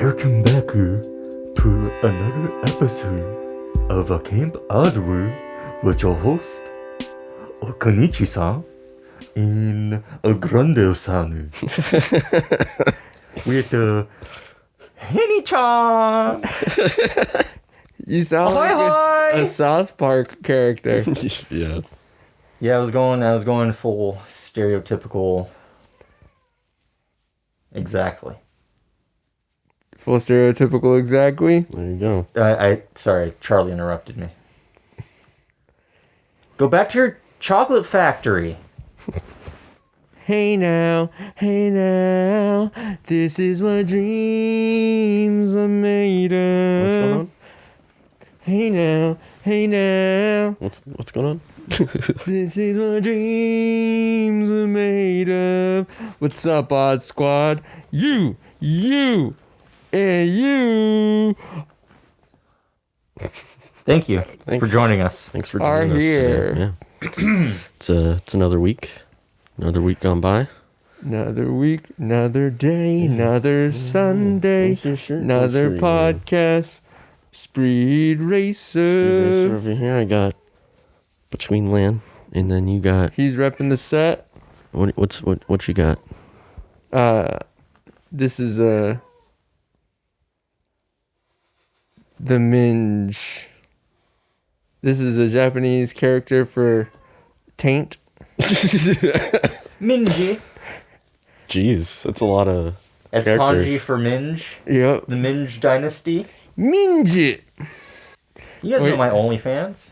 Welcome back to another episode of Camp Oddwood with your host, Konichi-san and Grande-san. With Henny-chan. You sound like it's a South Park character. Yeah. Yeah, I was going full stereotypical. Exactly. Full stereotypical, exactly. There you go. Sorry, Charlie interrupted me. Go back to your chocolate factory. Hey now, this is what dreams are made of. What's going on? Hey now. What's going on? This is what dreams are made of. What's up, Odd Squad? You, and you Thank you for joining us. Thanks for are joining us here. today. Yeah. It's another week. Another week gone by. Another week, another day, another Sunday, Where's your shirt? another Where's your- podcast. Speed Racer. Over here, I got Between Land, and then you got He's repping the set. what you got? This is the Minge. This is a Japanese character for Taint. Minji. Jeez, that's a lot of It's characters. kanji for Minge. Yep. The Minge dynasty. Minge. You guys know Wait. my OnlyFans?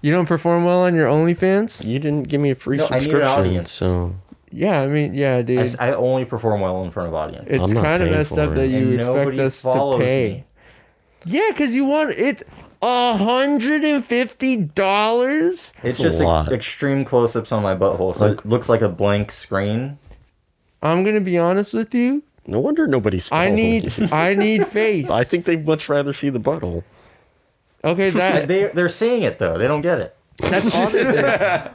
You don't perform well on your OnlyFans? You didn't give me a free No, I need an subscription, audience. so Yeah, I mean, yeah, dude. I only perform well in front of audience. It's I'm not kind of paying messed for up it. that you And expect nobody us to follows pay. me. Yeah, because you want it $150. It's That's a just lot. extreme close-ups on my butthole, so it looks like a blank screen. I'm gonna be honest with you. no wonder nobody's I following need you. I need face. I think they'd much rather see the butthole. Okay, They're seeing it though. They don't get it. that's all it is.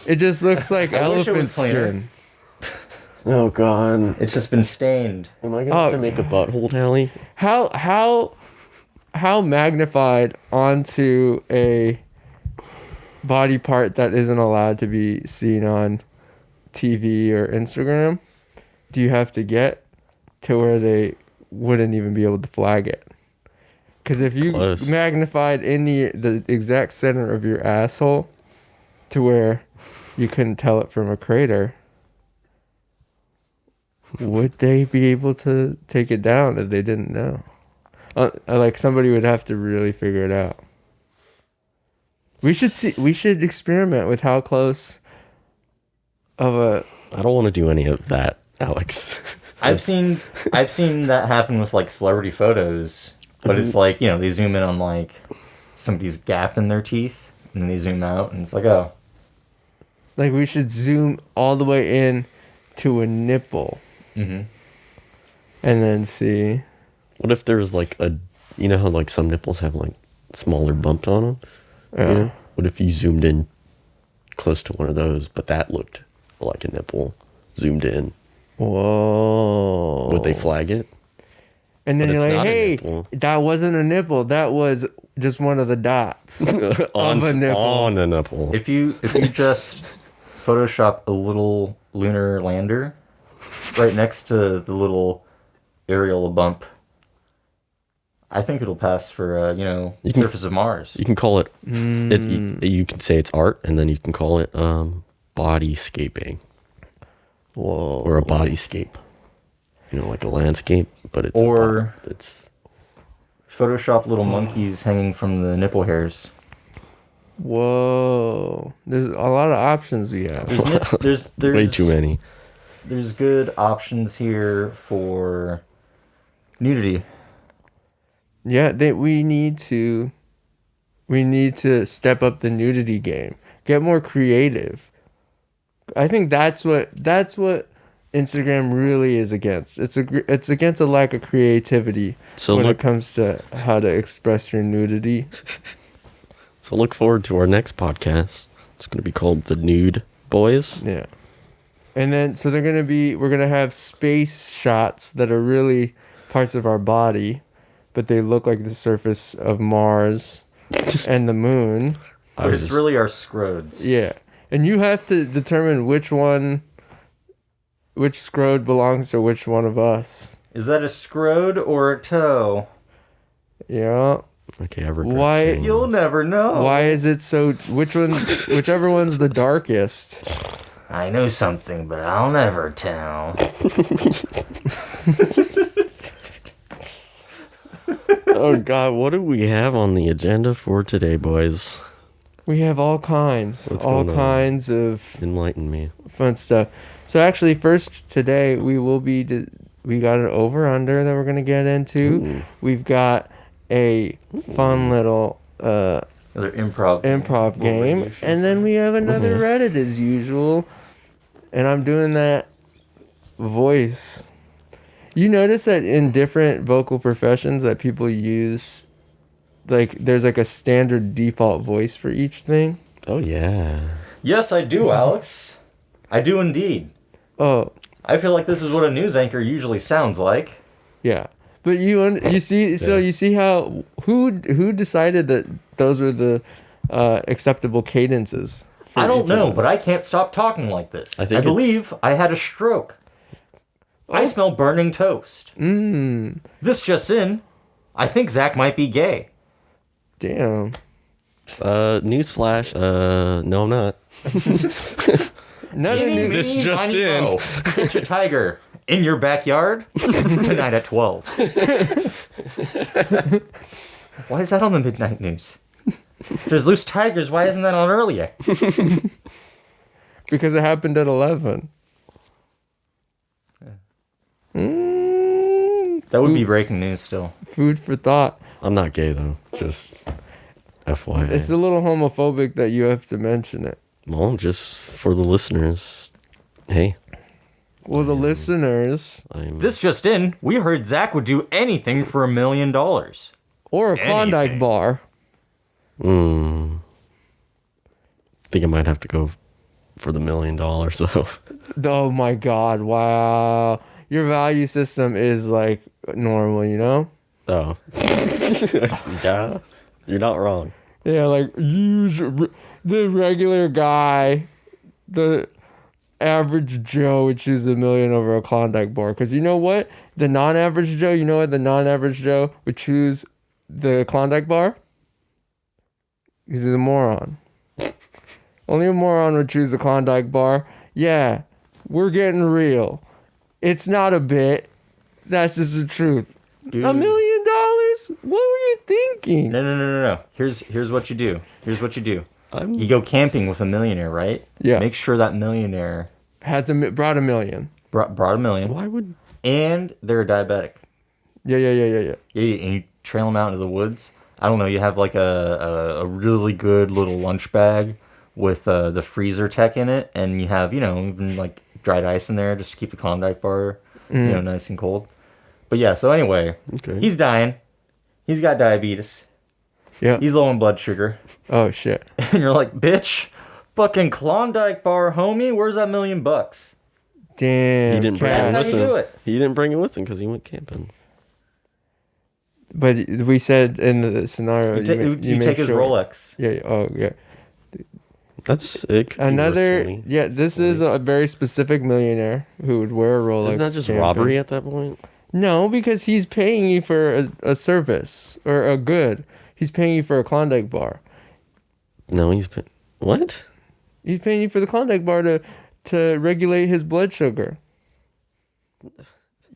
It just looks like I wish it elephant was cleaner. skin. Oh God. It's just been stained. Am I gonna have to make a butthole tally? How magnified onto a body part that isn't allowed to be seen on TV or Instagram do you have to get to where they wouldn't even be able to flag it? Because if you Close. magnified in the exact center of your asshole to where you couldn't tell it from a crater, would they be able to take it down if they didn't know? Like somebody would have to really figure it out. We should experiment with how close of a I don't want to do any of that, Alex. I've seen that happen with like celebrity photos, but it's like, they zoom in on like somebody's gap in their teeth, and then they zoom out, and it's like, oh, like we should zoom all the way in to a nipple mm-hmm. and then see. What if there's like you know how like some nipples have like smaller bumps on them? You know? What if you zoomed in close to one of those, but that looked like a nipple zoomed in? Whoa. Would they flag it? And then But you're it's like, not a hey, nipple. that wasn't a nipple. That was just one of the dots. on a nipple. On a nipple. If you just Photoshop a little lunar lander right next to the little aerial bump, I think it'll pass for You can- surface of Mars. You can call it, you can say it's art, and then you can call it bodyscaping Whoa. or a bodyscape. Like a landscape, but it's Or- it's Photoshop little monkeys hanging from the nipple hairs. Whoa. There's a lot of options we have. There's way too many. There's good options here for nudity. Yeah, we need to step up the nudity game. Get more creative. I think that's what Instagram really is against. It's against a lack of creativity when it comes to how to express your nudity. So look forward to our next podcast. It's going to be called The Nude Boys. Yeah. And then, so we're going to have space shots that are really parts of our body, but they look like the surface of Mars and the moon. But it's really our scrodes. Yeah. And you have to determine which scrode belongs to which one of us. Is that a scrode or a toe? Yeah. Okay, I regret Why- saying You'll this. never know. Why is it so... Whichever one's the darkest. I know something, but I'll never tell. Oh God, what do we have on the agenda for today, boys? We have all kinds. What's all going on? kinds of Enlighten me. fun stuff. So actually, first today, we got an over-under that we're going to get into. Ooh. We've got a fun little... Another improv game, Little and then we have another Reddit as usual, and I'm doing that voice. You notice that in different vocal professions that people use, like there's like a standard default voice for each thing. Oh yeah. Yes, I do, Alex. I do indeed. Oh I feel like this is what a news anchor usually sounds like. yeah, but you see, so Yeah. you see how who decided that those were the acceptable cadences? I don't know, but I can't stop talking like this. I I, think believe I had a stroke. I smell burning toast. This just in. I think Zach might be gay. Damn. Newsflash. No, I'm not. None of you- This just in. Catch a tiger in your backyard tonight at 12. Why is that on the midnight news? If there's loose tigers, why isn't that on earlier? because it happened at 11. That would be breaking news still. Food for thought. I'm not gay though. Just FYI. It's a little homophobic that you have to mention it. Well, just for the listeners. Hey, Well, the listeners I'm. This just in, we heard Zach would do anything for $1 million. or a Klondike Anything. bar. think I might have to go for the $1 million though. Oh my God! Wow, your value system is like normal, you know? Oh. Yeah, you're not wrong. Yeah, like the regular guy, the average Joe would choose $1 million over a Klondike bar. Because you know what? The non-average Joe, you know what? The non-average Joe would choose the Klondike bar? He's a moron. Only a moron would choose the Klondike bar. Yeah, we're getting real. It's not a bit. That's just the truth. Dude. $1 million? What were you thinking? No. Here's what you do. Here's what you do. I'm. You go camping with a millionaire, right? Yeah. Make sure that millionaire Brought $1 million. brought $1 million, Why would? and they're diabetic. Yeah. Yeah, and you trail them out into the woods. I don't know. You have like a really good little lunch bag with the freezer tech in it, and you have even like dried ice in there just to keep the Klondike bar nice and cold. But yeah, so anyway, Okay. he's dying. He's got diabetes. Yeah. He's low in blood sugar. Oh shit. And you're like, bitch, fucking Klondike bar, homie. Where's that $1 million? Damn. He didn't bring Cat. it That's how with you him. do it. He didn't bring it with him because he went camping. But we said in the scenario, You make take his sure- Rolex. Yeah. Oh yeah. That's it. could be worth Another. 20. Yeah. This is a very specific millionaire who would wear a Rolex. Isn't that just camping. robbery at that point? No, because he's paying you for a service or a good. He's paying you for a Klondike bar. No, what? He's paying you for the Klondike bar to regulate his blood sugar.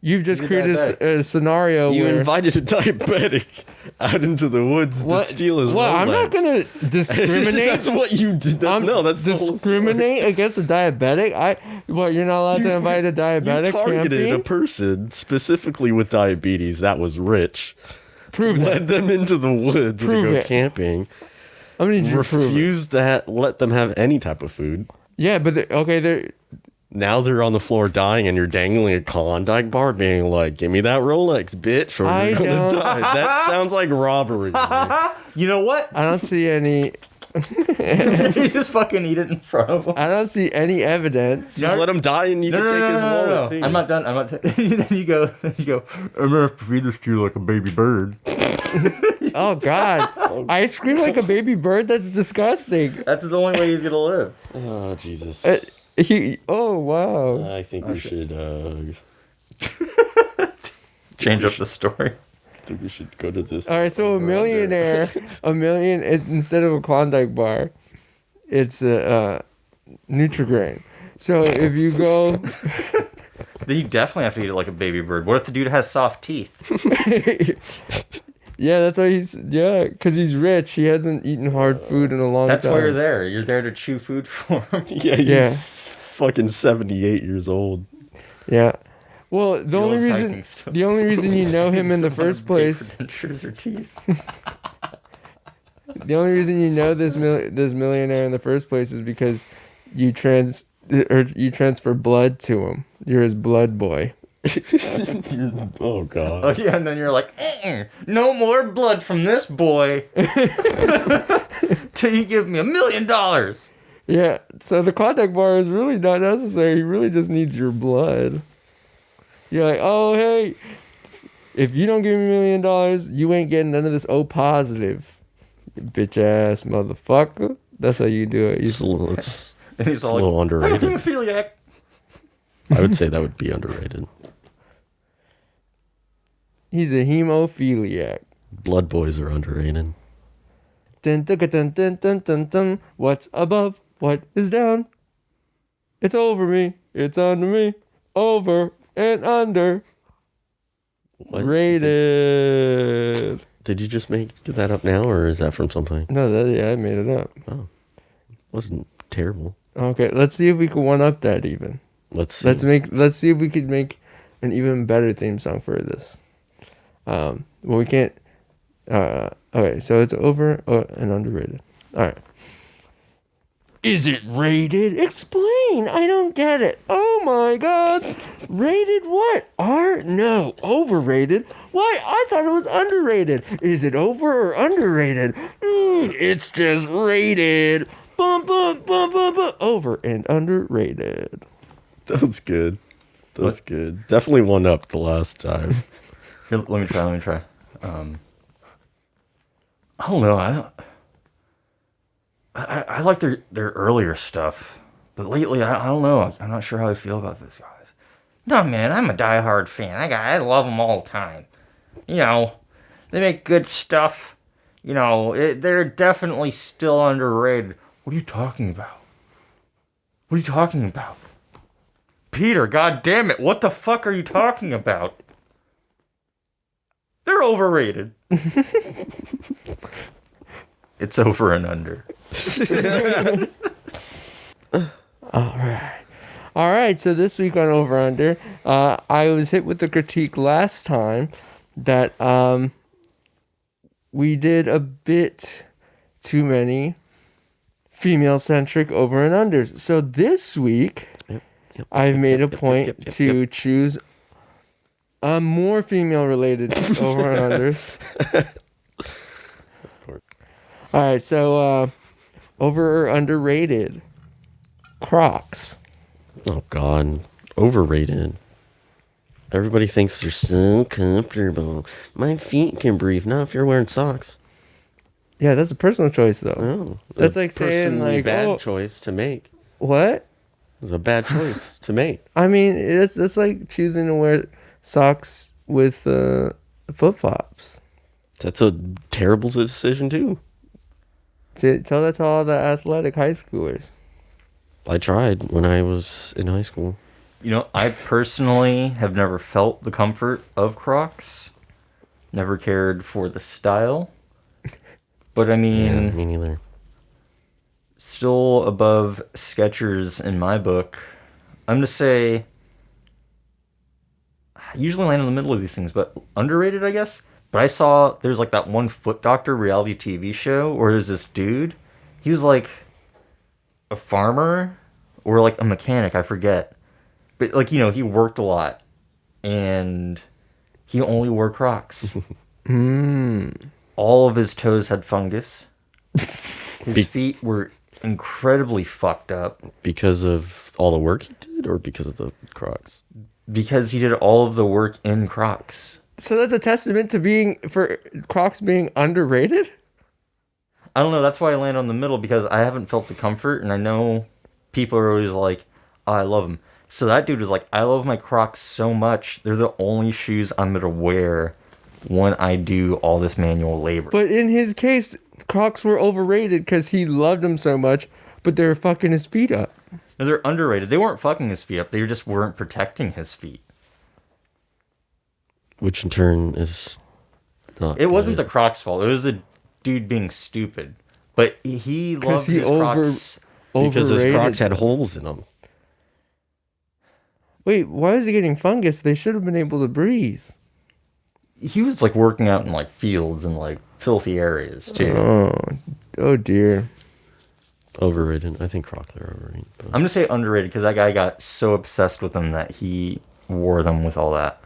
You've just He's created a scenario You where invited a diabetic out into the woods to steal his Well, I'm not Rolex. gonna discriminate. That's what you did. No, that's the whole discriminate against a diabetic. You're not allowed to invite a story. diabetic You targeted camping? a person specifically with diabetes that was rich. Prove that. Led them into the woods Prove to go it. camping. I'm gonna need you to prove it. Refused to let them have any type of food. Yeah, but they're Now they're on the floor dying, and you're dangling a Klondike bar, being like, "Give me that Rolex, bitch, or I you're gonna don't- die." That sounds like robbery. to me. You know what? I don't see any You just fucking eat it in front of him. I don't see any evidence. Just let him die and you can take his wallet. No. I'm not done. Then you go, I'm gonna have to feed this to you like a baby bird. Oh God, ice cream like a baby bird? That's disgusting. That's the only way he's gonna live. Oh, Jesus. Oh wow. I think we should, Change up the story. I think we should go to this. All right, so a millionaire, instead of a Klondike bar, it's a Nutrigrain. So if you go, Then you definitely have to eat it like a baby bird. What if the dude has soft teeth? yeah, that's why because he's rich. He hasn't eaten hard food in a long time. That's why you're there. You're there to chew food for him. Yeah, he's fucking 78 years old. Yeah. Well, the only reason you know him in the first place, the the only reason you know this millionaire in the first place is because you transfer blood to him. You're his blood boy. Oh, God. Oh yeah, and then you're like, no more blood from this boy till you give me $1 million. Yeah. So the Klondike bar is really not necessary. He really just needs your blood. You're like, oh hey, if you don't give me $1 million, you ain't getting none of this O positive, you bitch ass motherfucker. That's how you do it. And he's a little underrated. I'm a hemophiliac. I would say that would be underrated. He's a hemophiliac. Blood boys are underrated. Dun, dun, dun, dun, dun, dun, dun. What's above? What is down? It's over me. It's under me. Over and under. What? Rated. Did you just make that up now, or is that from something? No, I made it up. Oh, wasn't terrible. Okay, let's see if we can one up that even. Let's see. Let's see if we could make an even better theme song for this. Well, we can't. Okay, so it's over and underrated. All right. Is it rated? Explain. I don't get it. Oh my God. Rated what? No. Overrated? Why? I thought it was underrated. Is it over or underrated? It's just rated. Bum, bum, bum, bum, bum. Over and underrated. That was good. That's good. Definitely one up the last time. Here, let me try. I don't know. I like their earlier stuff, but lately I don't know. I'm not sure how I feel about those guys. No man, I'm a diehard fan. I love them all the time. You know, they make good stuff. You know, they're definitely still underrated. What are you talking about? What are you talking about? Peter, god damn it, what the fuck are you talking about? They're overrated. It's over and under. All right. So this week on Over Under, I was hit with the critique last time that we did a bit too many female-centric over and unders. So this week, I've made a point to choose a more female-related over and unders. All right, so over or underrated? Crocs. Oh, God. Overrated. Everybody thinks they're so comfortable. My feet can breathe. Not if you're wearing socks. Yeah, that's a personal choice, though. Oh, that's like saying, like, bad choice to make. What? It was a bad choice to make. I mean, it's like choosing to wear socks with flip-flops. That's a terrible decision, too. Tell that to all the athletic high schoolers. I tried when I was in high school. You know, I personally have never felt the comfort of Crocs. Never cared for the style. But I mean... Yeah, me neither. Still above Skechers in my book. I'm going to say... I usually land in the middle of these things, but underrated, I guess? But I saw there's like that one Foot Doctor reality TV show where there's this dude. He was like a farmer or like a mechanic, I forget. But like, you know, he worked a lot and he only wore Crocs. All of his toes had fungus. His feet were incredibly fucked up Because of all the work he did, or because of the Crocs? because he did all of the work in Crocs. So that's a testament to for Crocs being underrated? I don't know. That's why I land on the middle, because I haven't felt the comfort, and I know people are always like, oh, I love them. So that dude was like, I love my Crocs so much. They're the only shoes I'm going to wear when I do all this manual labor. But in his case, Crocs were overrated because he loved them so much, but they were fucking his feet up. No, they're underrated. They weren't fucking his feet up. They just weren't protecting his feet. Which in turn is not. It wasn't the good. Crocs' fault. It was the dude being stupid. But he loved his Crocs. Because his Overrated. Crocs had holes in them. Wait, why is he getting fungus? They should have been able to breathe. He was like working out in like fields and like filthy areas too. Oh dear. Overrated. I think Crocs are overrated. But... I'm gonna say underrated because that guy got so obsessed with them that he wore them with all that.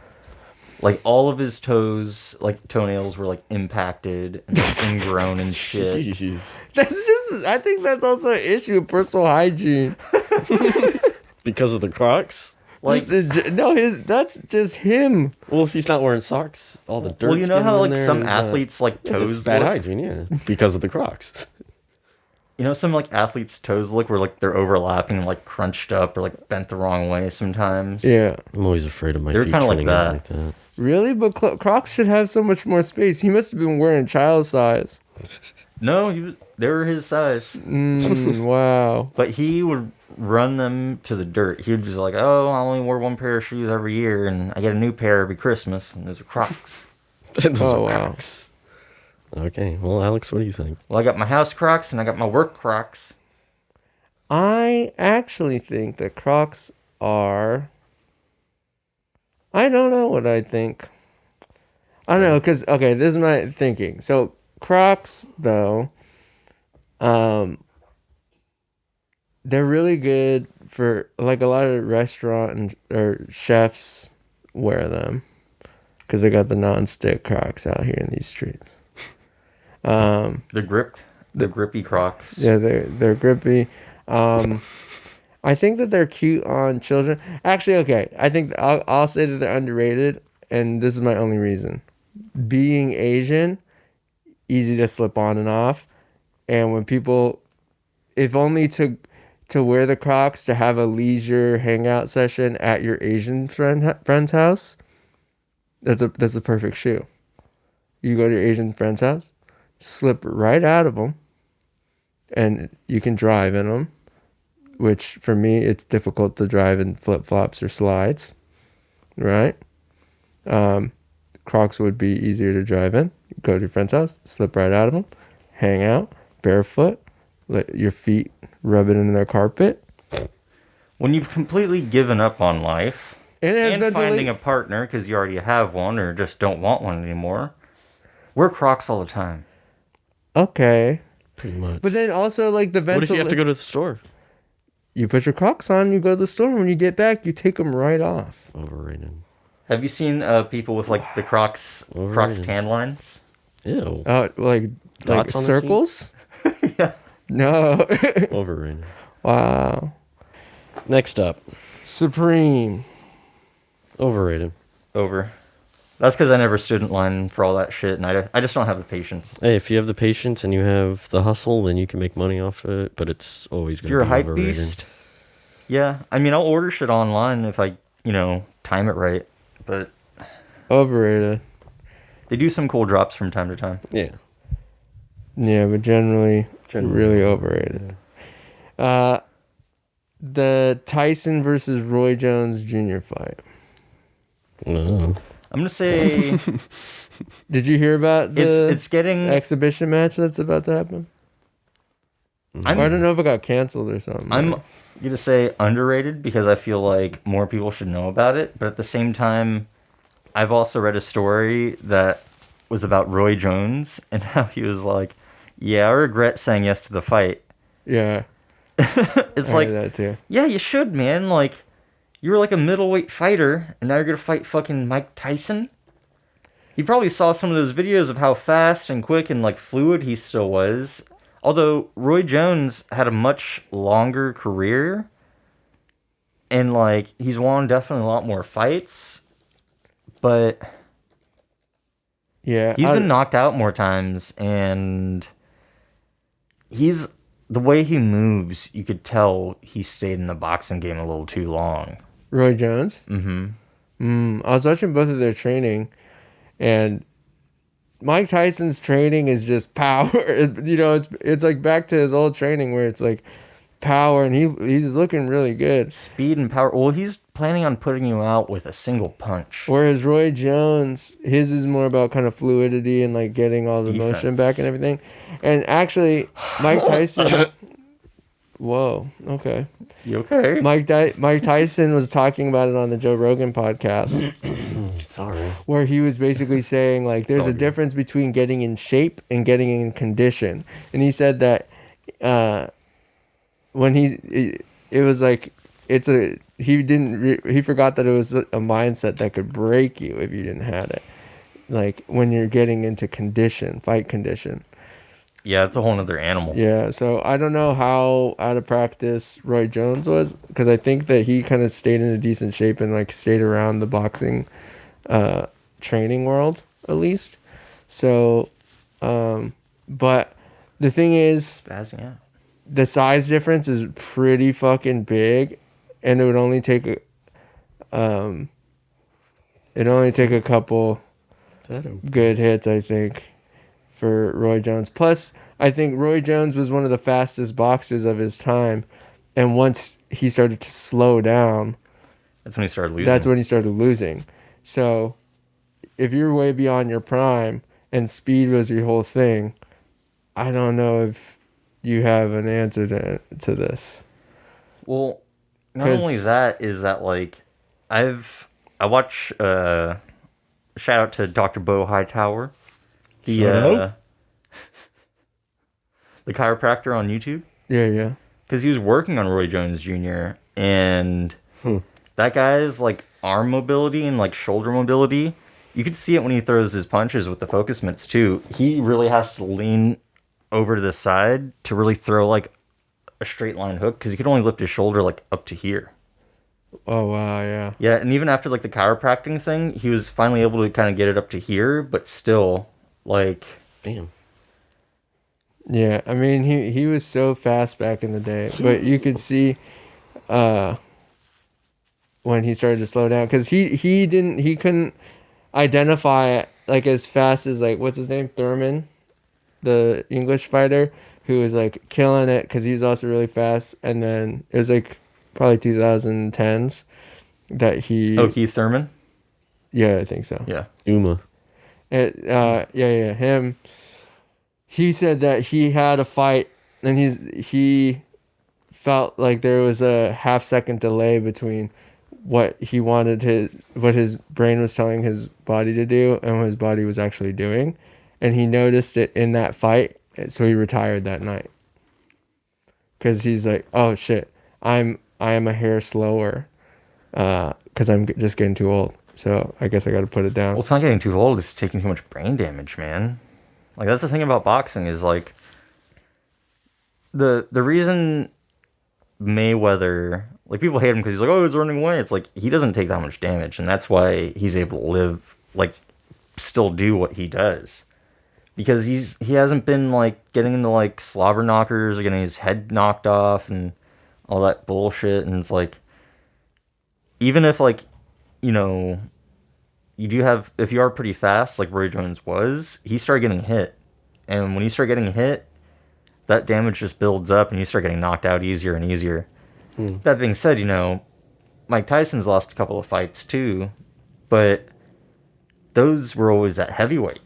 Like all of his toes, like toenails, were like impacted and like ingrown and shit. Jeez. I think that's also an issue of personal hygiene. Because of the Crocs? Like, That's just him. Well, if he's not wearing socks, all the dirt. well, you know how like some athletes like Yeah, toes it's bad look? hygiene, yeah, because of the Crocs. You know, some like athletes' toes look where like they're overlapping and like crunched up or like bent the wrong way sometimes. Yeah. I'm always afraid of my They're feet kinda like turning out that. like that. Really? But Crocs should have so much more space. He must have been wearing child size. No, they were his size. Wow. But he would run them to the dirt. He would just like, oh, I only wear one pair of shoes every year, and I get a new pair every Christmas, and those are Crocs. Those Oh, are wow. Crocs. Okay, well, Alex, what do you think? Well, I got my house Crocs, and I got my work Crocs. I actually think that Crocs are... I don't know what I think. I don't know, because, okay, this is my thinking. So, Crocs, though, they're really good for, like, a lot of restaurant or chefs wear them. Because they got the non-stick Crocs out here in these streets. The grippy Crocs. Yeah, they're grippy. I think that they're cute on children. Actually, okay. I think I'll say that they're underrated, and this is my only reason. Being Asian, easy to slip on and off, and when people, if only to wear the Crocs to have a leisure hangout session at your Asian friend's house, that's the perfect shoe. You go to your Asian friend's house, slip right out of them, and you can drive in them. Which for me, it's difficult to drive in flip-flops or slides, right? Crocs would be easier to drive in. Go to your friend's house, slip right out of them, hang out, barefoot, let your feet rub it into their carpet. When you've completely given up on life And finding a partner because you already have one or just don't want one anymore, wear Crocs all the time. Okay. Pretty much. But then also, like, the What if you have to go to the store? You put your Crocs on, you go to the store, when you get back, you take them right off. Overrated. Have you seen people with like the Crocs tan lines? Ew. Like Dots on their circles? Yeah. No. Overrated. Wow. Next up. Supreme. Overrated. Over. That's because I never stood in line for all that shit, and I just don't have the patience. Hey, if you have the patience and you have the hustle, then you can make money off of it, but it's always If going you're to a be hype overrated. beast, yeah. I mean, I'll order shit online if I, time it right. But Overrated. they do some cool drops from time to time. Yeah. Yeah, but generally really overrated. The Tyson versus Roy Jones Jr. fight. No. I'm gonna say Did you hear about the it's getting. exhibition match that's about to happen? I don't know if it got canceled or something. I'm gonna say underrated because I feel like more people should know about it. But at the same time, I've also read a story that was about Roy Jones and how he was like, "Yeah, I regret saying yes to the fight." Yeah. It's I like, heard that too. yeah, you should, man. Like, you were like a middleweight fighter, and now you're gonna fight fucking Mike Tyson. He probably saw some of those videos of how fast and quick and like fluid he still was. Although Roy Jones had a much longer career, and like he's won definitely a lot more fights, but Yeah, he's been knocked out more times, and he's the way he moves, you could tell he stayed in the boxing game a little too long. Roy Jones. Mm-hmm. I was watching both of their training, and Mike Tyson's training is just power. It's like back to his old training where it's like power, and he's looking really good. Speed and power. Well, he's planning on putting you out with a single punch. Whereas Roy Jones, his is more about kind of fluidity and like getting all the Defense. motion back and everything. And actually, Mike Tyson. Whoa. Okay. You okay? Mike Tyson was talking about it on the Joe Rogan podcast, Sorry. where he was basically saying like there's a difference between getting in shape and getting in condition. And he said that when it was like he forgot that it was a mindset that could break you if you didn't have it. Like when you're getting into fight condition. Yeah, it's a whole nother animal. Yeah, so I don't know how out of practice Roy Jones was, because I think that he kind of stayed in a decent shape and like stayed around the boxing training world at least. So, but the thing is, Spazzing out. the size difference is pretty fucking big, and it would only take a couple good hits, I think, for Roy Jones. Plus, I think Roy Jones was one of the fastest boxers of his time, and once he started to slow down, That's when he started losing. So, if you're way beyond your prime and speed was your whole thing, I don't know if you have an answer to this. Well, not only that is that like I watch shout out to Dr. Bo Hightower. He the chiropractor on YouTube. Yeah. Because he was working on Roy Jones Jr. and that guy's like arm mobility and like shoulder mobility, you could see it when he throws his punches with the focus mitts too. He really has to lean over to the side to really throw like a straight line hook, because he could only lift his shoulder like up to here. Oh wow, yeah. Yeah, and even after like the chiropractic thing, he was finally able to kind of get it up to here, but still like Damn. Yeah, I mean he was so fast back in the day, but you could see when he started to slow down, because he couldn't identify it like as fast as like what's his name, Thurman, the English fighter, who was like killing it because he was also really fast. And then it was like probably 2010s that he. Oh, Keith Thurman. Yeah, I think so. Yeah. Uma. Him. He said that he had a fight, and he felt like there was a half-second delay between what his brain was telling his body to do and what his body was actually doing, and he noticed it in that fight, so he retired that night. Because he's like, oh shit, I am a hair slower, because I'm just getting too old. So I guess I got to put it down. Well, it's not getting too old. It's taking too much brain damage, man. Like, that's the thing about boxing is, like, the reason Mayweather, like, people hate him because he's like, oh, he's running away. It's like, he doesn't take that much damage, and that's why he's able to live, like, still do what he does. Because he hasn't been, like, getting into, like, slobber knockers or getting his head knocked off and all that bullshit. And it's like, even if, like, you know, if you are pretty fast, like Roy Jones was, he started getting hit. And when you start getting hit, that damage just builds up and you start getting knocked out easier and easier. That being said, you know, Mike Tyson's lost a couple of fights too, but those were always at heavyweight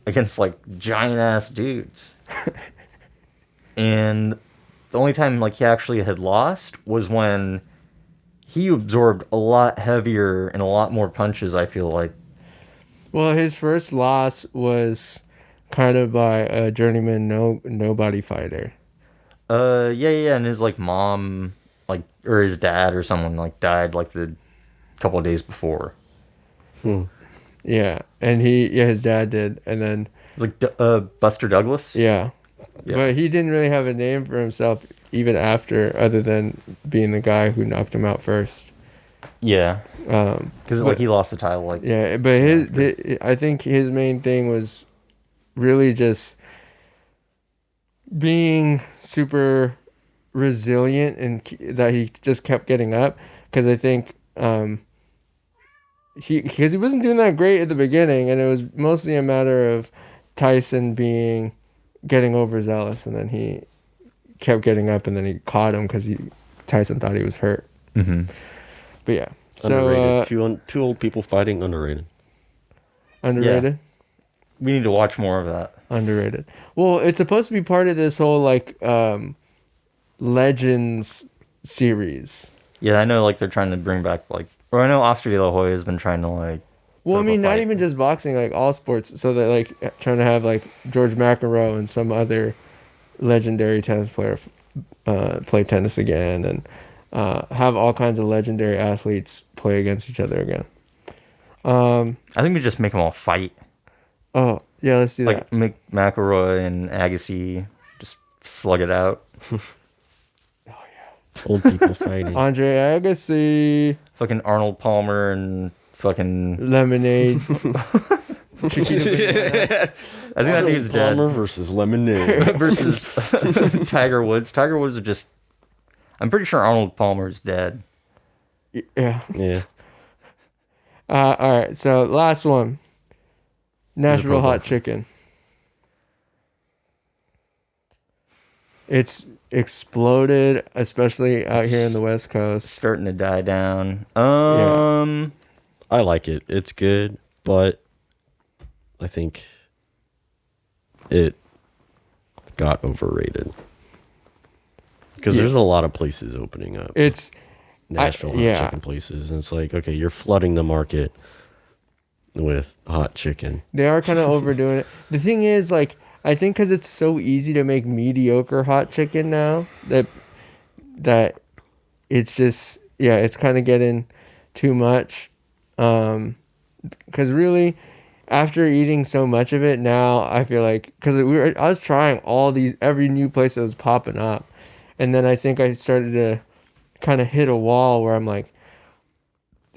against like giant ass dudes. And the only time like he actually had lost was when he absorbed a lot heavier and a lot more punches, I feel like. Well, his first loss was kind of by a journeyman nobody fighter. Yeah, and his like mom, like, or his dad or someone like died like the couple of days before. Yeah, and his dad did, and then It was like Buster Douglas. yeah, Yeah. But he didn't really have a name for himself even after, other than being the guy who knocked him out first. Yeah. Um, Because but- he lost the title yeah, but I think his main thing was really just being super resilient and that he just kept getting up. Because I think because he wasn't doing that great at the beginning, and it was mostly a matter of Tyson getting overzealous, and then he kept getting up, and then he caught him because Tyson thought he was hurt. Mm-hmm. But yeah, so Underrated. Two old people fighting. Underrated. underrated. We need to watch more of that. Underrated. Well, it's supposed to be part of this whole like Legends series. Yeah, I know. Like they're trying to bring back or I know Oscar De La Hoya has been trying to Well, I put up mean, a not fight. even just boxing, like all sports. So they're like trying to have like George McEnroe and some other legendary tennis player play tennis again, and have all kinds of legendary athletes play against each other again. I think we just make them all fight. Oh yeah, let's do Like that. McElroy and Agassi, just slug it out. Old people fighting. Andre Agassi, Fucking Arnold Palmer and fucking. Lemonade. I think he's dead. Palmer versus Lemonade. Versus Tiger Woods. Tiger Woods are just. I'm pretty sure Arnold Palmer is dead. Yeah. Yeah. All right. So last one. Nashville pro hot golfer. chicken. It's exploded, especially out here in the West Coast. Starting to die down. I like it. It's good, but I think it got overrated. Because there's a lot of places opening up. It's Nashville hot yeah. chicken places. And it's like, okay, you're flooding the market with hot chicken. They are kind of overdoing it. The thing is, like, I think because it's so easy to make mediocre hot chicken now that it's just it's kind of getting too much. Because really, after eating so much of it, now I feel like because I was trying every new place that was popping up, and then I think I started to kind of hit a wall where I'm like,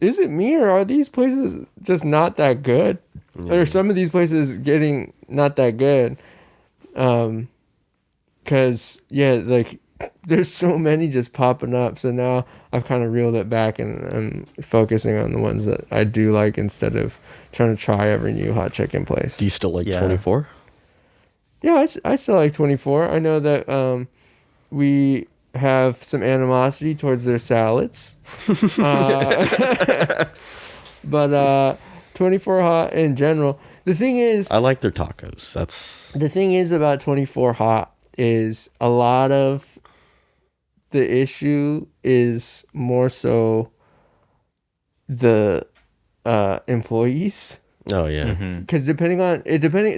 is it me or are these places just not that good? Or are some of these places getting not that good? Cause like there's so many just popping up. So now I've kind of reeled it back and I'm focusing on the ones that I do like instead of trying to try every new hot chicken place. Do you still like Yeah. 24? Yeah, I still like 24. I know that we have some animosity towards their salads. But 24 Hot in general. The thing is I like their tacos. the thing is about 24 Hot is a lot of the issue is more so the employees. Oh yeah. Mm-hmm. Because it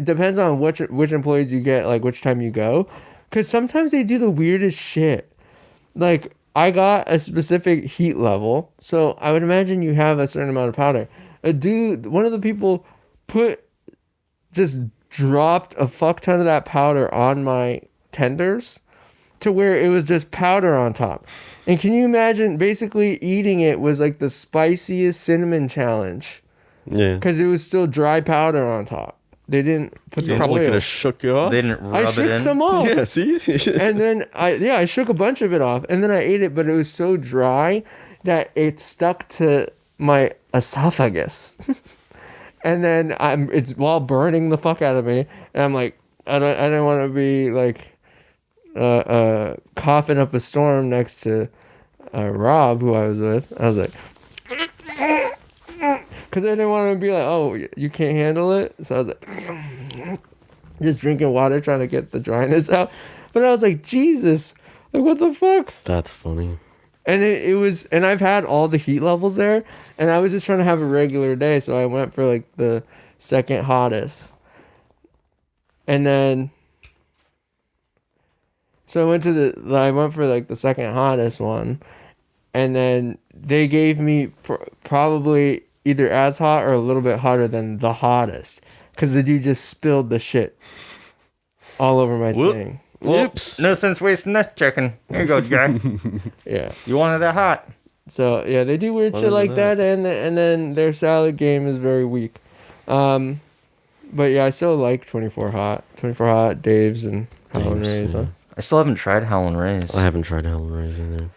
depends on which employees you get, like which time you go. Because sometimes they do the weirdest shit. Like I got a specific heat level, so I would imagine you have a certain amount of powder. One of the people just dropped a fuck ton of that powder on my tenders to where it was just powder on top. And can you imagine basically eating it was like the spiciest cinnamon challenge Yeah. because it was still dry powder on top. They didn't put the Probably oil. could have shook you off. They didn't rub I it shook in. some off. Yeah, see? And then I shook a bunch of it off and then I ate it, but it was so dry that it stuck to my esophagus. And then it's while burning the fuck out of me, and I'm like, I don't want to be like coughing up a storm next to Rob, who I was with. I was like, because I didn't want to be like, oh, you can't handle it. So I was like, just drinking water, trying to get the dryness out. But I was like, Jesus, like what the fuck? That's funny. And it was, and I've had all the heat levels there, and I was just trying to have a regular day, so I went for like the second hottest. And then, so I went for like the second hottest one, and then they gave me probably either as hot or a little bit hotter than the hottest, because the dude just spilled the shit. all over my Whoop. thing. Oops. No sense wasting that chicken. Here you go, Jack. Yeah. You wanted that hot. So yeah, they do weird shit Other like than that, and then their salad game is very weak. But yeah, I still like 24 Hot, Dave's, and Howlin' Ray's. Yeah. I still haven't tried Howlin' Ray's. I haven't tried Howlin' Ray's either.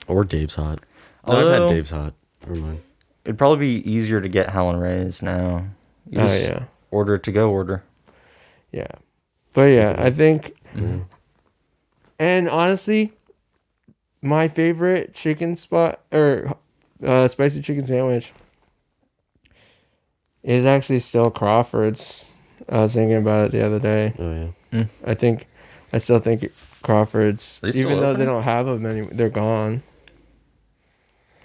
Or Dave's Hot. No, I've Although- had Dave's Hot. Never mind. It'd probably be easier to get Howlin' Ray's now. You Oh just yeah, order to go order. yeah. But yeah, I think, Mhm. and honestly, my favorite chicken spot or spicy chicken sandwich is actually still Crawford's. I was thinking about it the other day. Oh yeah. I still think Crawford's, Are they still even though they open? don't have them anymore, they're gone.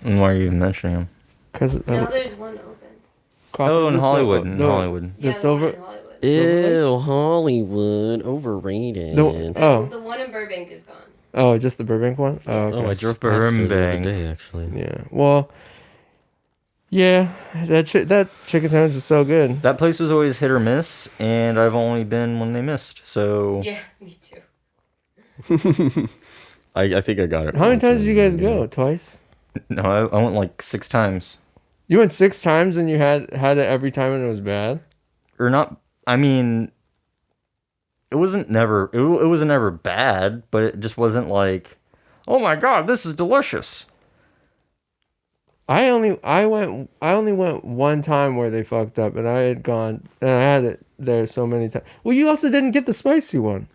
And why are you even mentioning them? Cause No, there's one open. Oh, in is Hollywood. still- In no, Hollywood. The silver. one in Hollywood. Ew, Hollywood, overrated. No, oh, The one in Burbank is gone. oh, just the Burbank one. Oh, okay. Oh, I drove past there the other Burbank. day, actually. Yeah. Well. Yeah, that chicken sandwich is so good. That place was always hit or miss, and I've only been when they missed. So Yeah, me too. I think I got it. How many once times did you guys and, go? Twice. no, I went like 6 times, You went 6 times and you had it every time and it was bad. or not. I mean, it wasn't never. It wasn't ever bad, but it just wasn't like, oh my god, this is delicious. I only went one time where they fucked up, and I had gone and I had it there so many times. Well, you also didn't get the spicy one.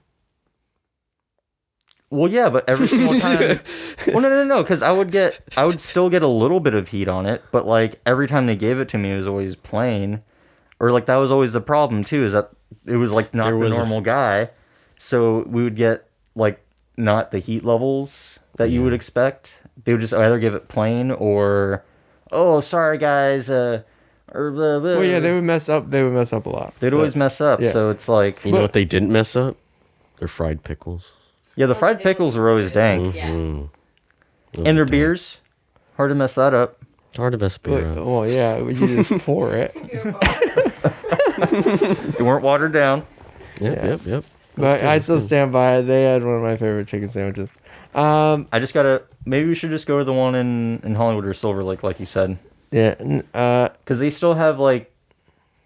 Well, yeah, but every single time. Well, no, because I would still get a little bit of heat on it, but like every time they gave it to me, it was always plain, or like that was always the problem too. Is that it was like not There the was a- normal guy, so we would get like not the heat levels that you would expect. They would just either give it plain or, oh, sorry guys, or blah, blah. Well, yeah, they would mess up. They would mess up a lot. They'd always mess up. yeah. So it's like, You know what they didn't mess up? Their fried pickles. yeah, the fried pickles are always dank, Yeah. Mm. Those and are their dank. beers, hard to mess that up. Hard to mess beer up. Well, yeah, you just pour it. They weren't watered down. Yep. But I still stand by it. They had one of my favorite chicken sandwiches. I just gotta. Maybe we should just go to the one in Hollywood or Silver Lake, like you said, Yeah. because they still have like,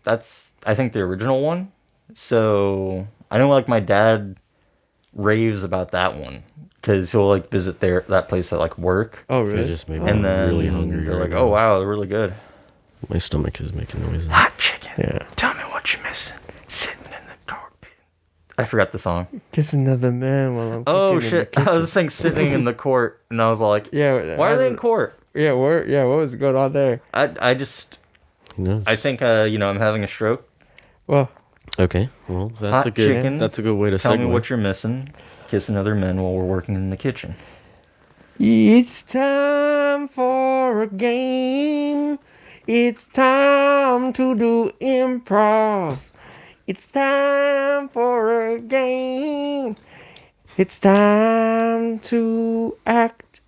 that's I think the original one. So I know like my dad raves about that one because he'll like visit that place at like work, Oh, It really? just made me and then really hungry. they're right like, now. oh wow, they're really good. My stomach is making noises. Hot chicken. Yeah. Tell me what you're missing. Sitting in the carpet. I forgot the song. Kiss another man while I'm Oh cooking in the shit! I kitchen. was saying sitting in the court, and I was like, Yeah. why are they in court? Yeah. What was going on there? I just Who knows? I think I'm having a stroke. Well, Okay, well that's Hot a good chicken. that's a good way to Tell segue. me what you're missing. Kissing other men while we're working in the kitchen. it's time for a game. It's time to do improv. It's time for a game. It's time to act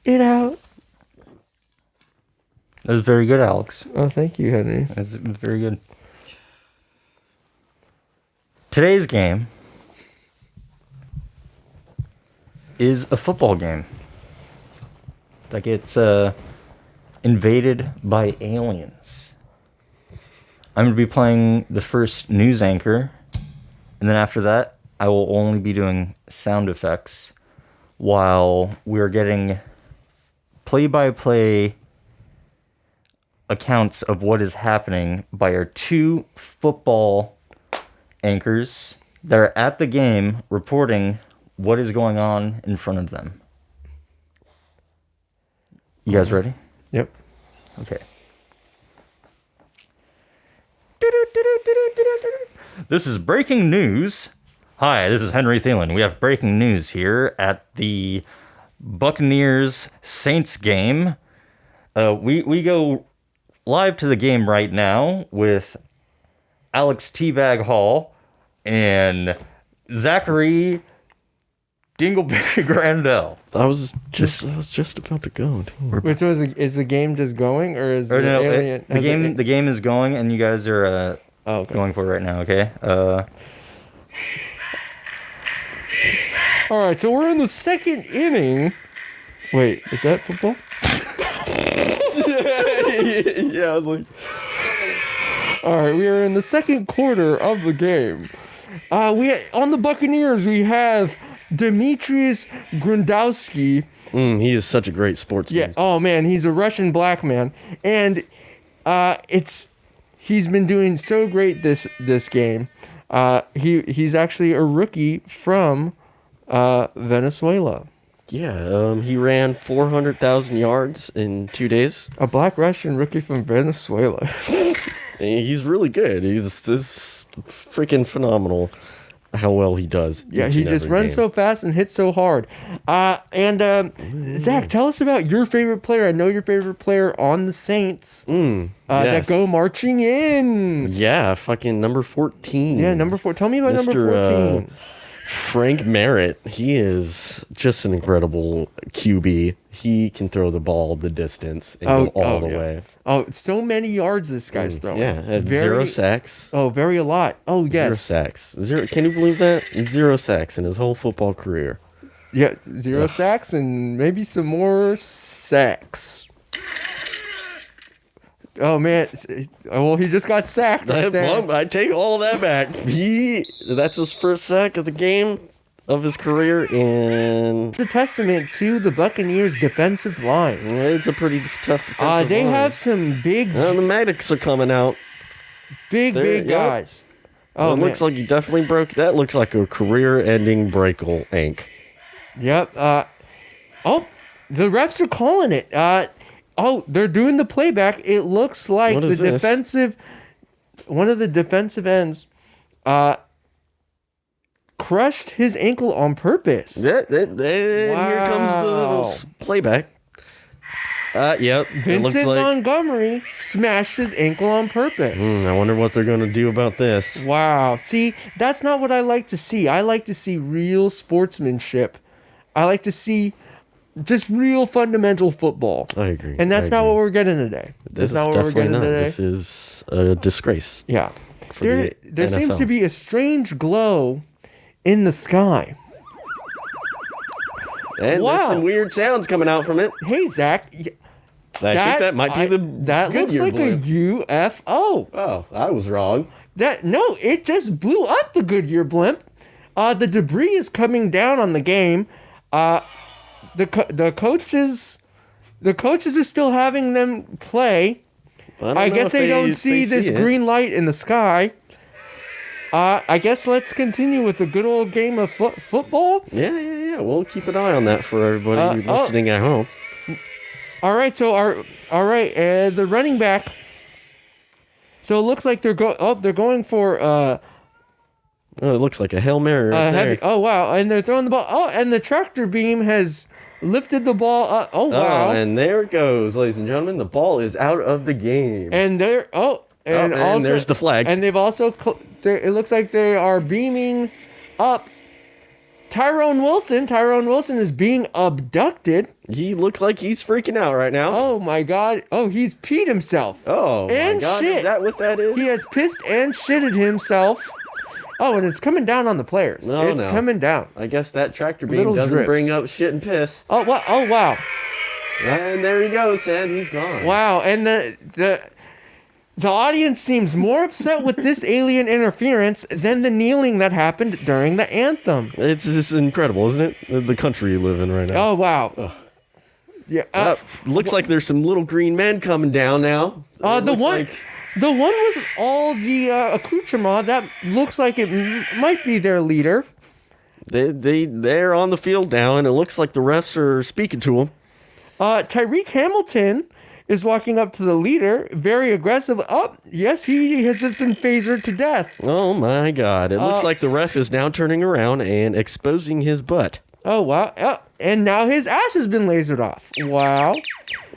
it out. That was very good, Alex. Oh, thank you, Henry. It was very good. Today's game is a football game that gets invaded by aliens. I'm going to be playing the first news anchor, and then after that, I will only be doing sound effects while we're getting play-by-play accounts of what is happening by our 2 football anchors that are at the game reporting what is going on in front of them. You guys ready? Yep. Okay. This is breaking news. Hi, this is Henry Thielen. We have breaking news here at the Buccaneers Saints game. We go live to the game right now with Alex Teabag Hall and Zachary Dingleberry Grandel. I was just about to go. Dude. Wait, so is the game just going, or is Or the no, alien? the game is going, and you guys are Oh, okay. going for it right now. Okay. All right, so we're in the second inning. Wait, is that football? Yeah, I was like, All right, we are in the second quarter of the game. On the Buccaneers, we have Demetrius Grandowski. he is such a great sportsman. Yeah. Oh man, he's a Russian black man, and he's been doing so great this game. He's actually a rookie from Venezuela. Yeah, he ran 400,000 yards in 2 days. A black Russian rookie from Venezuela. He's really good. He's this freaking phenomenal how well he does. Yeah, each he and just every runs game. so fast and hits so hard. Zach, tell us about your favorite player. I know your favorite player on the Saints that yes. go marching in. Yeah, fucking number 14. Yeah, number 4. Tell me about number Mr. 14. Frank Merritt. He is just an incredible QB. He can throw the ball the distance and go all the yeah. way. Oh, so many yards this guy's throwing. Yeah, has 0 sacks. Oh, very a lot. Oh, yes. 0 sacks. Can you believe that? 0 sacks in his whole football career. Yeah, 0 sacks and maybe some more sacks. Oh man! Well, he just got sacked. Right there. Well, I take all that back. That's his first sack of the game of his career, and It's a testament to the Buccaneers' defensive line. it's a pretty tough defensive They line. have some big, The medics are coming out. big yep. guys. Oh, It looks like he definitely broke. That looks like a career-ending breakle ankle. Yep. The refs are calling it. They're doing the playback. It looks like What the is this? one of the defensive ends, crushed his ankle on purpose. Yeah, and here comes Wow. the playback. Yep. It looks Vincent like. Montgomery smashed his ankle on purpose. I wonder what they're gonna do about this. Wow. See, that's not what I like to see. I like to see real sportsmanship. I like to see just real fundamental football. I agree. And that's I not agree. what we're getting today. This That's is not what we're definitely getting not. today. This is a disgrace. Yeah. for There the seems NFL. to be a strange glow in the sky. And Wow. there's some weird sounds coming out from it. Hey, Zach. I think that might be that looks Goodyear like blimp. a UFO. Oh, I was wrong. It just blew up the Goodyear blimp. The debris is coming down on the game. The coaches are still having them play. I guess they don't see this it. green light in the sky. I guess let's continue with the good old game of football. Yeah. We'll keep an eye on that for everybody listening at home. All right, so the running back. So it looks like they're going for Oh, it looks like a Hail Mary right there. heavy. Oh wow, and they're throwing the ball. Oh, and the tractor beam has lifted the ball up. Oh wow, Oh, and there it goes, ladies and gentlemen. The ball is out of the game. and they're and also there's the flag. And they've also it looks like they are beaming up Tyrone Wilson. Tyrone Wilson is being abducted. He looks like he's freaking out right now. Oh my god. Oh, he's peed himself. Oh, and my God. shit. Is that what that is? He has pissed and shitted himself. Oh, and it's coming down on the players. No, It's coming down. I guess that tractor beam Little doesn't drips. bring up shit and piss. Oh, wow. Oh, wow. And there he goes, Sam. He's gone. Wow. And the audience seems more upset with this alien interference than the kneeling that happened during the anthem. It's just incredible, isn't it? The country you live in right now. Oh, wow. Yeah. Looks like there's some little green men coming down now. It looks like- The one with all the accoutrement, that looks like it might be their leader. They're on the field now, and it looks like the refs are speaking to them. Tyreek Hamilton is walking up to the leader, very aggressive. Oh, yes, he has just been phasered to death. Oh my God! It looks like the ref is now turning around and exposing his butt. Oh, wow. And now his ass has been lasered off. Wow.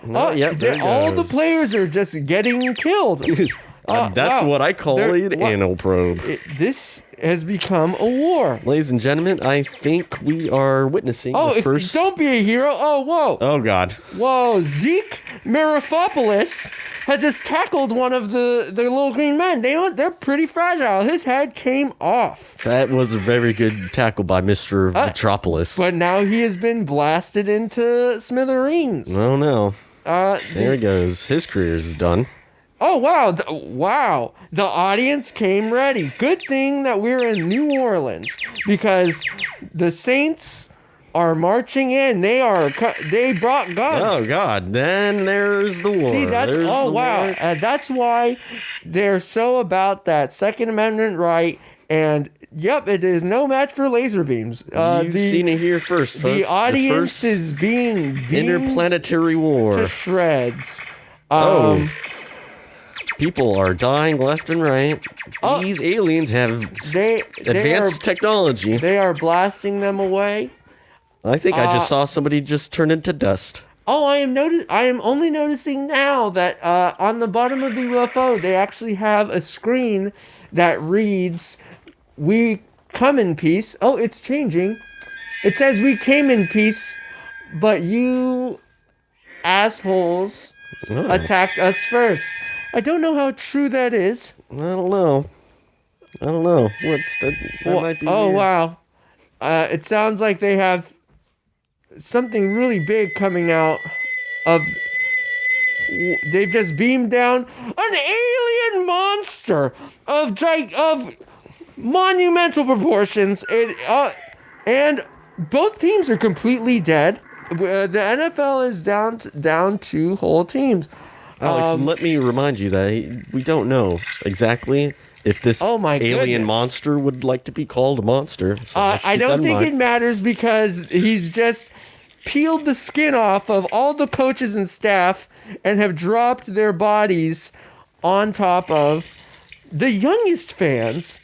Yep, there it all the goes. players are just getting killed. That's wow. what I call There- an what- anal probe. This has become a war. Ladies and gentlemen, I think we are witnessing the first... Don't be a hero. Oh, whoa. Oh, God. Whoa, Zeke Marifopoulos has just tackled one of the little green men. They're pretty fragile. His head came off. That was a very good tackle by Mr. Metropolis. But now he has been blasted into smithereens. Oh, no. Uh, There he goes. His career is done. Oh, wow. Wow. The audience came ready. Good thing that we're in New Orleans because the Saints are marching in. They brought guns. Oh, God. Then there's the war. See, There's the wow. war. And that's why they're so about that Second Amendment right. And yep, it is no match for laser beams. You've seen it here first, folks. The audience first is being beamed interplanetary war. to shreds. People are dying left and right. Oh. These aliens have They advanced technology. They are blasting them away. I think I just saw somebody just turn into dust. Oh, I am only noticing now that on the bottom of the UFO they actually have a screen that reads, "We come in peace." Oh, it's changing. It says, "We came in peace, but you assholes attacked us first." I don't know how true that is. I don't know. What's that? That might be weird. Wow. It sounds like they have something really big coming out of. They've just beamed down an alien monster of monumental proportions. And both teams are completely dead. The NFL is down two whole teams. Alex, let me remind you that we don't know exactly if this alien goodness. monster would like to be called a monster. So let's I keep that don't in think mind. it matters because he's just peeled the skin off of all the coaches and staff and have dropped their bodies on top of the youngest fans,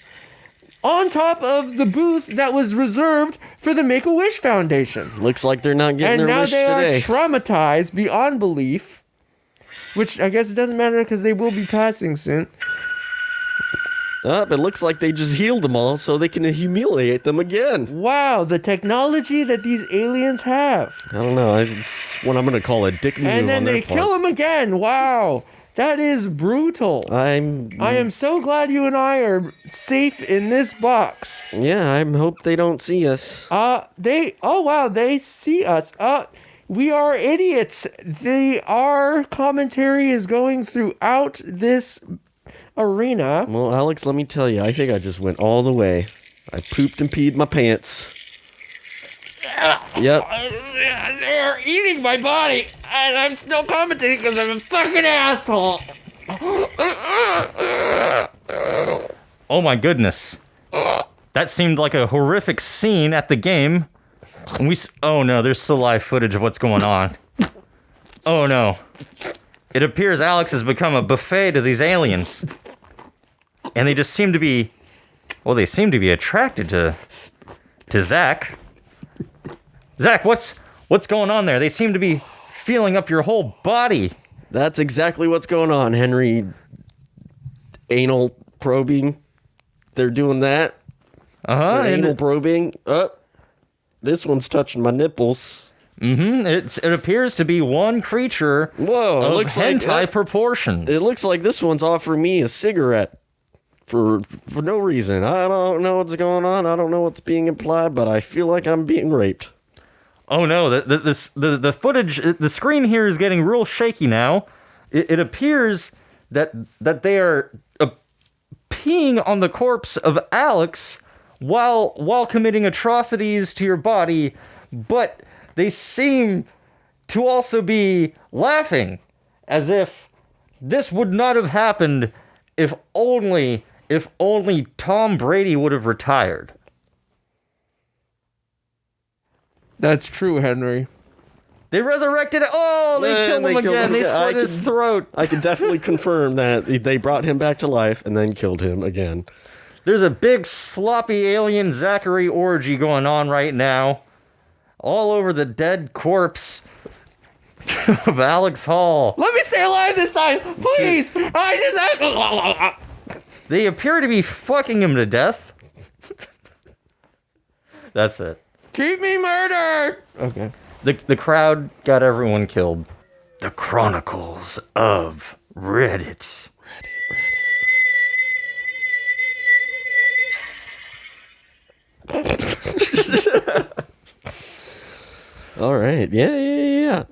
on top of the booth that was reserved for the Make-A-Wish Foundation. Looks like they're not getting And their now wish they today. are traumatized beyond belief, which I guess it doesn't matter because they will be passing soon. It looks like they just healed them all so they can humiliate them again. Wow, the technology that these aliens have. I don't know. It's what I'm going to call a dick move And then on their they part. kill him again. Wow. That is brutal. I am so glad you and I are safe in this box. Yeah, I hope they don't see us. They see us. We are idiots. Our commentary is going throughout this arena. Well, Alex, let me tell you, I think I just went all the way. I pooped and peed my pants. Yep. They're eating my body, and I'm still commentating because I'm a fucking asshole. Oh my goodness. That seemed like a horrific scene at the game. And oh no, there's still live footage of what's going on. Oh no. It appears Alex has become a buffet to these aliens. And they just seem to be, well, they seem to be attracted to Zach. Zach, what's going on there? They seem to be feeling up your whole body. That's exactly what's going on, Henry. Anal probing. They're doing that. Anal probing. This one's touching my nipples. Mm-hmm. It appears to be one creature Whoa, of looks hentai like proportions. it looks like this one's offering me a cigarette for no reason. I don't know what's going on. I don't know what's being implied, but I feel like I'm being raped. Oh no, the footage, the screen here is getting real shaky now. It appears that they are peeing on the corpse of Alex while committing atrocities to your body, but they seem to also be laughing as if this would not have happened if only Tom Brady would have retired. That's true, Henry. They resurrected it. Oh, they killed him again. They slit his throat. I can definitely confirm that they brought him back to life and then killed him again. There's a big sloppy alien Zachary orgy going on right now. All over the dead corpse. of Alex Hall. Let me stay alive this time, please. They appear to be fucking him to death. That's it. Keep me murdered. Okay. The crowd got everyone killed. The Chronicles of Reddit. All right. Yeah.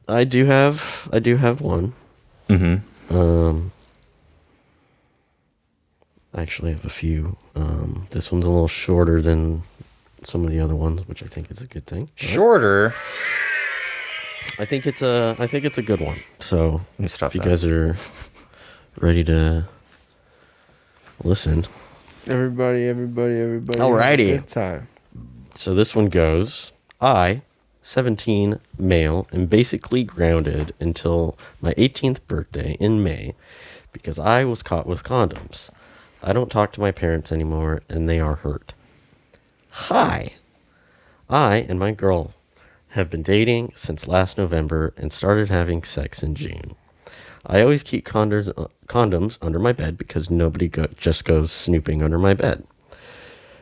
I do have one. Mm-hmm. I actually have a few. This one's a little shorter than some of the other ones, which I think is a good thing. Shorter. I think it's a good one. So Let me stop if you that. guys are ready to listen. Everybody. Alrighty. Have a good time. So this one goes, I, 17, male, am basically grounded until my 18th birthday in May because I was caught with condoms. I don't talk to my parents anymore and they are hurt. Hi. I and my girl have been dating since last November and started having sex in June. I always keep condoms under my bed because nobody just goes snooping under my bed.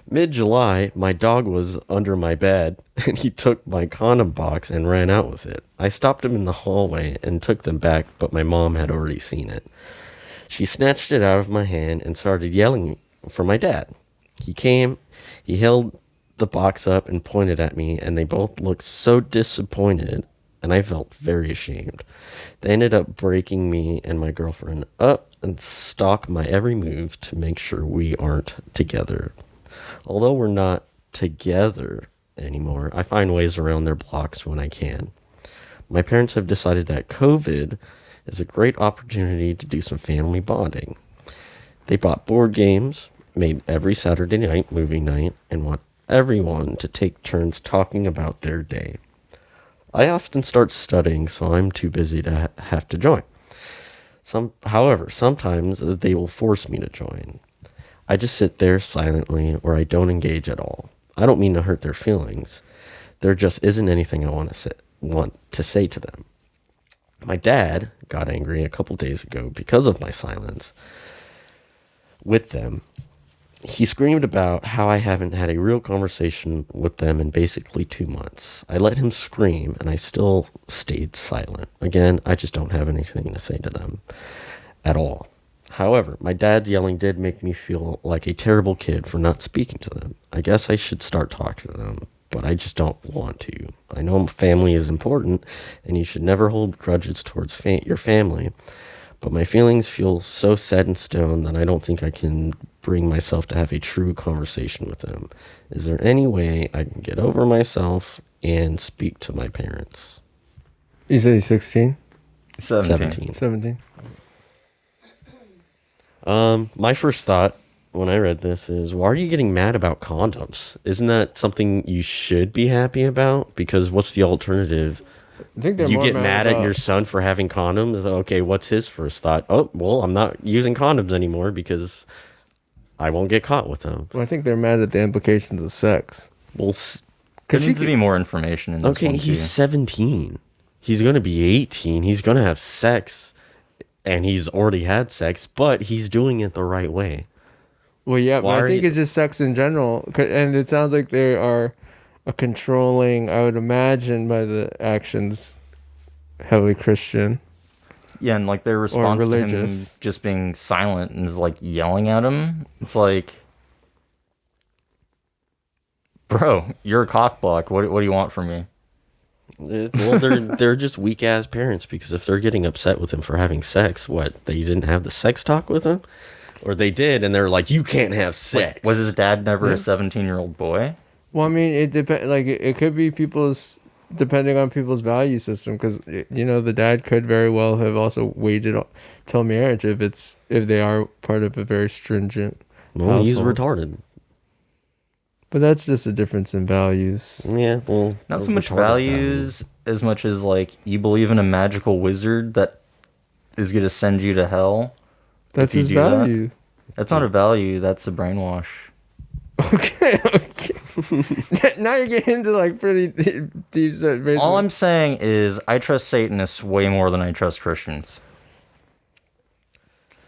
Mid-July, my dog was under my bed, and he took my condom box and ran out with it. I stopped him in the hallway and took them back, but my mom had already seen it. She snatched it out of my hand and started yelling for my dad. He came, he held the box up and pointed at me, and they both looked so disappointed, and I felt very ashamed. They ended up breaking me and my girlfriend up and stalk my every move to make sure we aren't together. Although we're not together anymore, I find ways around their blocks when I can. My parents have decided that COVID is a great opportunity to do some family bonding. They bought board games, made every Saturday night movie night, and want everyone to take turns talking about their day. I often start studying, so I'm too busy to have to join. However, sometimes they will force me to join. I just sit there silently or I don't engage at all. I don't mean to hurt their feelings. There just isn't anything I want to say to them. My dad got angry a couple days ago because of my silence with them. He screamed about how I haven't had a real conversation with them in basically 2 months. I let him scream and I still stayed silent. Again, I just don't have anything to say to them at all. However, my dad's yelling did make me feel like a terrible kid for not speaking to them. I guess I should start talking to them, but I just don't want to. I know family is important, and you should never hold grudges towards your family, but my feelings feel so set in stone that I don't think I can bring myself to have a true conversation with them. Is there any way I can get over myself and speak to my parents? You said he's 16? 17. 17. My first thought when I read this is, why are you getting mad about condoms? Isn't that something you should be happy about? Because what's the alternative? I think they're You more get mad at about- your son for having condoms? Okay, what's his first thought? Oh, well, I'm not using condoms anymore because I won't get caught with them. Well, I think they're mad at the implications of sex. Well, There needs to be more information in this okay, one, he's too. 17. He's going to be 18. He's going to have sex. And he's already had sex, but he's doing it the right way. Well, yeah, Why but I are think you- it's just sex in general. And it sounds like they are a controlling, I would imagine, by the actions, heavily Christian. Yeah, and like their response to him religious. just being silent and is like yelling at him. It's like, bro, you're a cockblock. What do you want from me? Well, they're just weak ass parents, because if they're getting upset with him for having sex, what, they didn't have the sex talk with him, or they did and they're like, you can't have sex. Was his dad never a 17-year-old boy? Well, I mean, it depends. Like, it could be depending on people's value system, because the dad could very well have also waited till marriage if they are part of a very stringent. Well, he's household. retarded. But that's just a difference in values. Yeah, well, Not those so much retarded values as much as like you believe in a magical wizard that is going to send you to hell. That's you his do that. value. That's not a value. That's a brainwash. Okay. Now you're getting into like pretty deep set. Basically. All I'm saying is I trust Satanists way more than I trust Christians.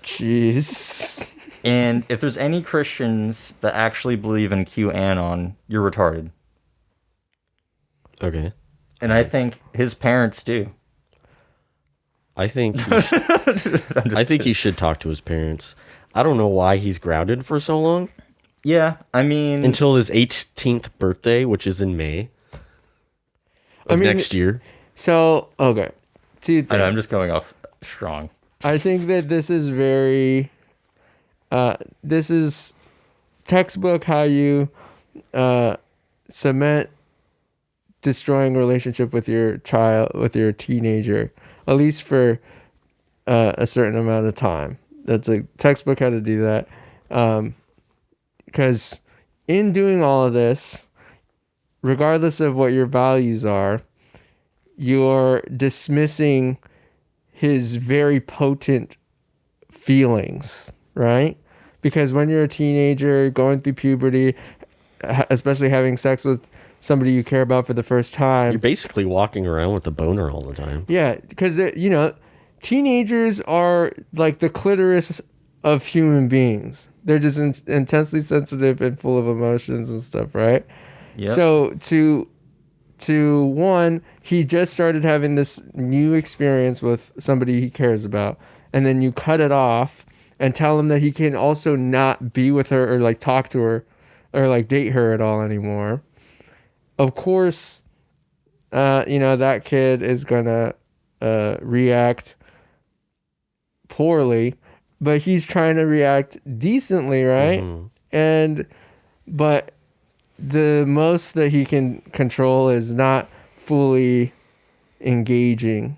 Jeez. And if there's any Christians that actually believe in QAnon, you're retarded. Okay. And I think his parents do. I think he should talk to his parents. I don't know why he's grounded for so long. Yeah, I mean... Until his 18th birthday, which is in May of next year. So, okay. I know, I'm just going off strong. I think that this is very... this is textbook how you cement destroying a relationship with your child, with your teenager, at least for a certain amount of time. That's a textbook how to do that. Because in doing all of this, regardless of what your values are, you're dismissing his very potent feelings, right? Because when you're a teenager, going through puberty, especially having sex with somebody you care about for the first time. You're basically walking around with a boner all the time. Yeah, because, teenagers are like the clitoris of human beings. They're just intensely sensitive and full of emotions and stuff, right? Yep. So to one, he just started having this new experience with somebody he cares about, and then you cut it off and tell him that he can also not be with her or like talk to her or like date her at all anymore. Of course, that kid is gonna react poorly, but he's trying to react decently, right? Mm-hmm. But the most that he can control is not fully engaging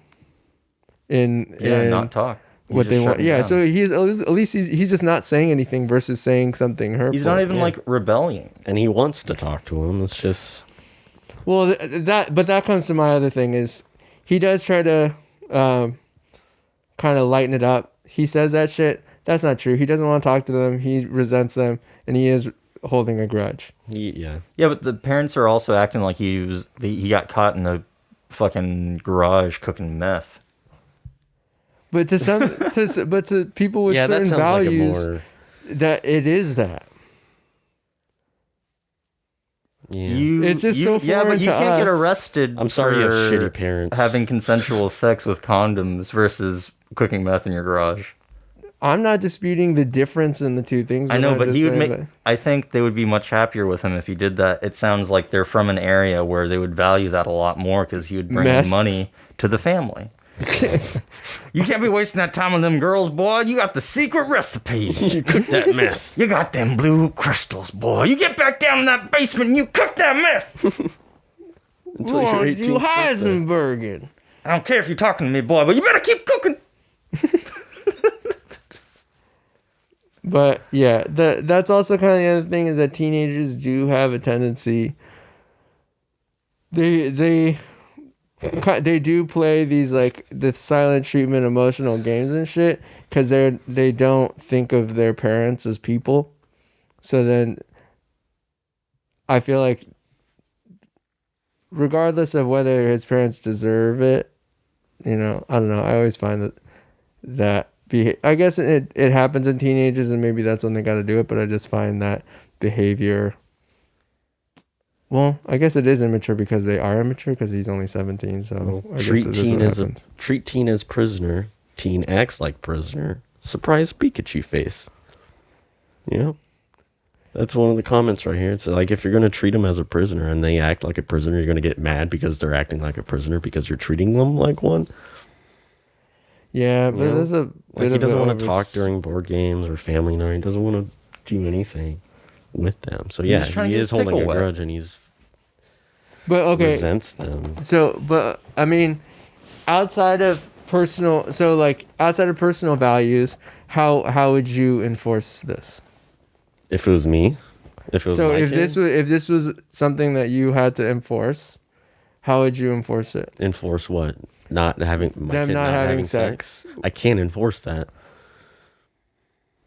in not talk. What they want. Yeah, so he's at least he's just not saying anything versus saying something hurtful. He's not even like rebelling. And he wants to talk to him. It's just... Well, that comes to my other thing is he does try to kind of lighten it up. He says that shit. That's not true. He doesn't want to talk to them. He resents them, and he is holding a grudge. Yeah. Yeah, but the parents are also acting like he got caught in the fucking garage cooking meth. But to people with certain values, that it is that. Yeah. It's just so foreign yeah, but you to can't get us. arrested. I'm sorry you have for shitty parents. having consensual sex with condoms versus cooking meth in your garage. I'm not disputing the difference in the two things. I know, I'm but just he would saying make. that- I think they would be much happier with him if he did that. It sounds like they're from an area where they would value that a lot more because he would bring Meth. in money to the family. You can't be wasting that time on them girls, boy. You got the secret recipe. You cook that meth. You got them blue crystals, boy. You get back down in that basement and you cook that meth. Until you're 18th you birthday. Heisenbergen. I don't care if you're talking to me, boy, but you better keep cooking. But yeah, that's also kind of the other thing is that teenagers do have a tendency. They do play these like the silent treatment emotional games and shit because they don't think of their parents as people. So then I feel like regardless of whether his parents deserve it, I don't know. I always find that I guess it happens in teenagers and maybe that's when they got to do it. But I just find that behavior. Well, I guess it is immature because they are immature because he's only 17. So I guess it is what happens. Treat teen as prisoner. Teen acts like prisoner. Surprise Pikachu face. That's one of the comments right here. It's like if you're going to treat them as a prisoner and they act like a prisoner, you're going to get mad because they're acting like a prisoner because you're treating them like one. Yeah, but there's a bit he doesn't of want to talk during board games or family night. He doesn't want to do anything with them. So yeah, just trying to he get is his pickle holding a wet. grudge and he's resents them. So, but I mean, outside of personal values, how would you enforce this? If it was me, if this was something that you had to enforce, how would you enforce it? Enforce what? Not having sex. I can't enforce that.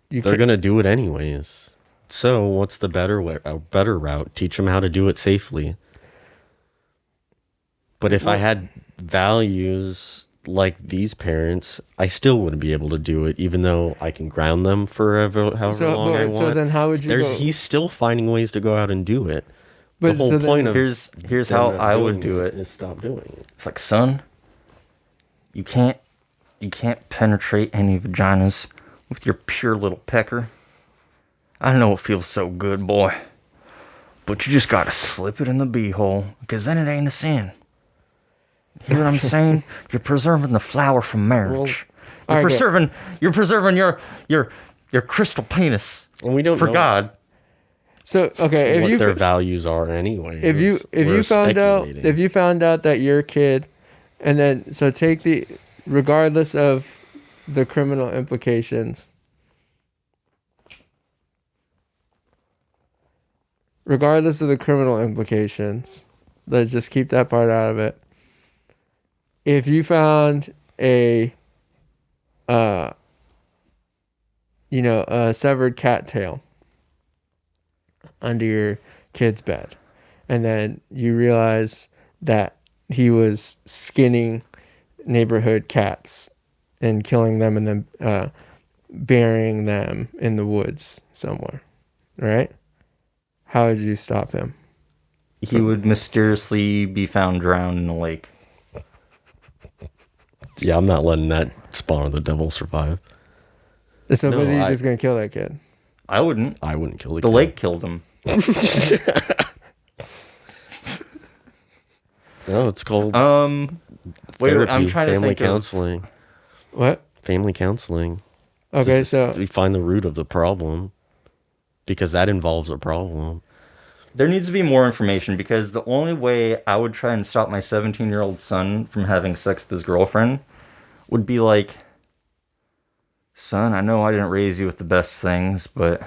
They're gonna do it anyways. So what's the better way, a better route? Teach them how to do it safely. But if I had values like these parents, I still wouldn't be able to do it, even though I can ground them for however long I want. So then how would you go? He's still finding ways to go out and do it. But The whole point of here's them how not I would doing do it. is stop doing it. It's like, son, you can't penetrate any vaginas with your pure little pecker. I know it feels so good, boy. But you just gotta slip it in the beehole, because then it ain't a sin. Hear what I'm saying? You're preserving the flower from marriage. You're preserving your crystal penis. And we don't for know God. So okay, if what you their values are anyway. if you found out that your kid, and then so take the regardless of the criminal implications. Regardless of the criminal implications, let's just keep that part out of it. If you found a severed cattail under your kid's bed, and then you realize that he was skinning neighborhood cats and killing them and then burying them in the woods somewhere, right? How would you stop him? He would mysteriously be found drowned in a lake. Yeah, I'm not letting that spawn of the devil survive. So, but you're just gonna kill that kid. I wouldn't. I wouldn't kill the The kid. lake killed him. No, it's called Wait, therapy, I'm trying to family think counseling. What? Family counseling. Okay, so we find the root of the problem, because that involves a problem. There needs to be more information, because the only way I would try and stop my 17-year-old son from having sex with his girlfriend would be like, son, I know I didn't raise you with the best things, but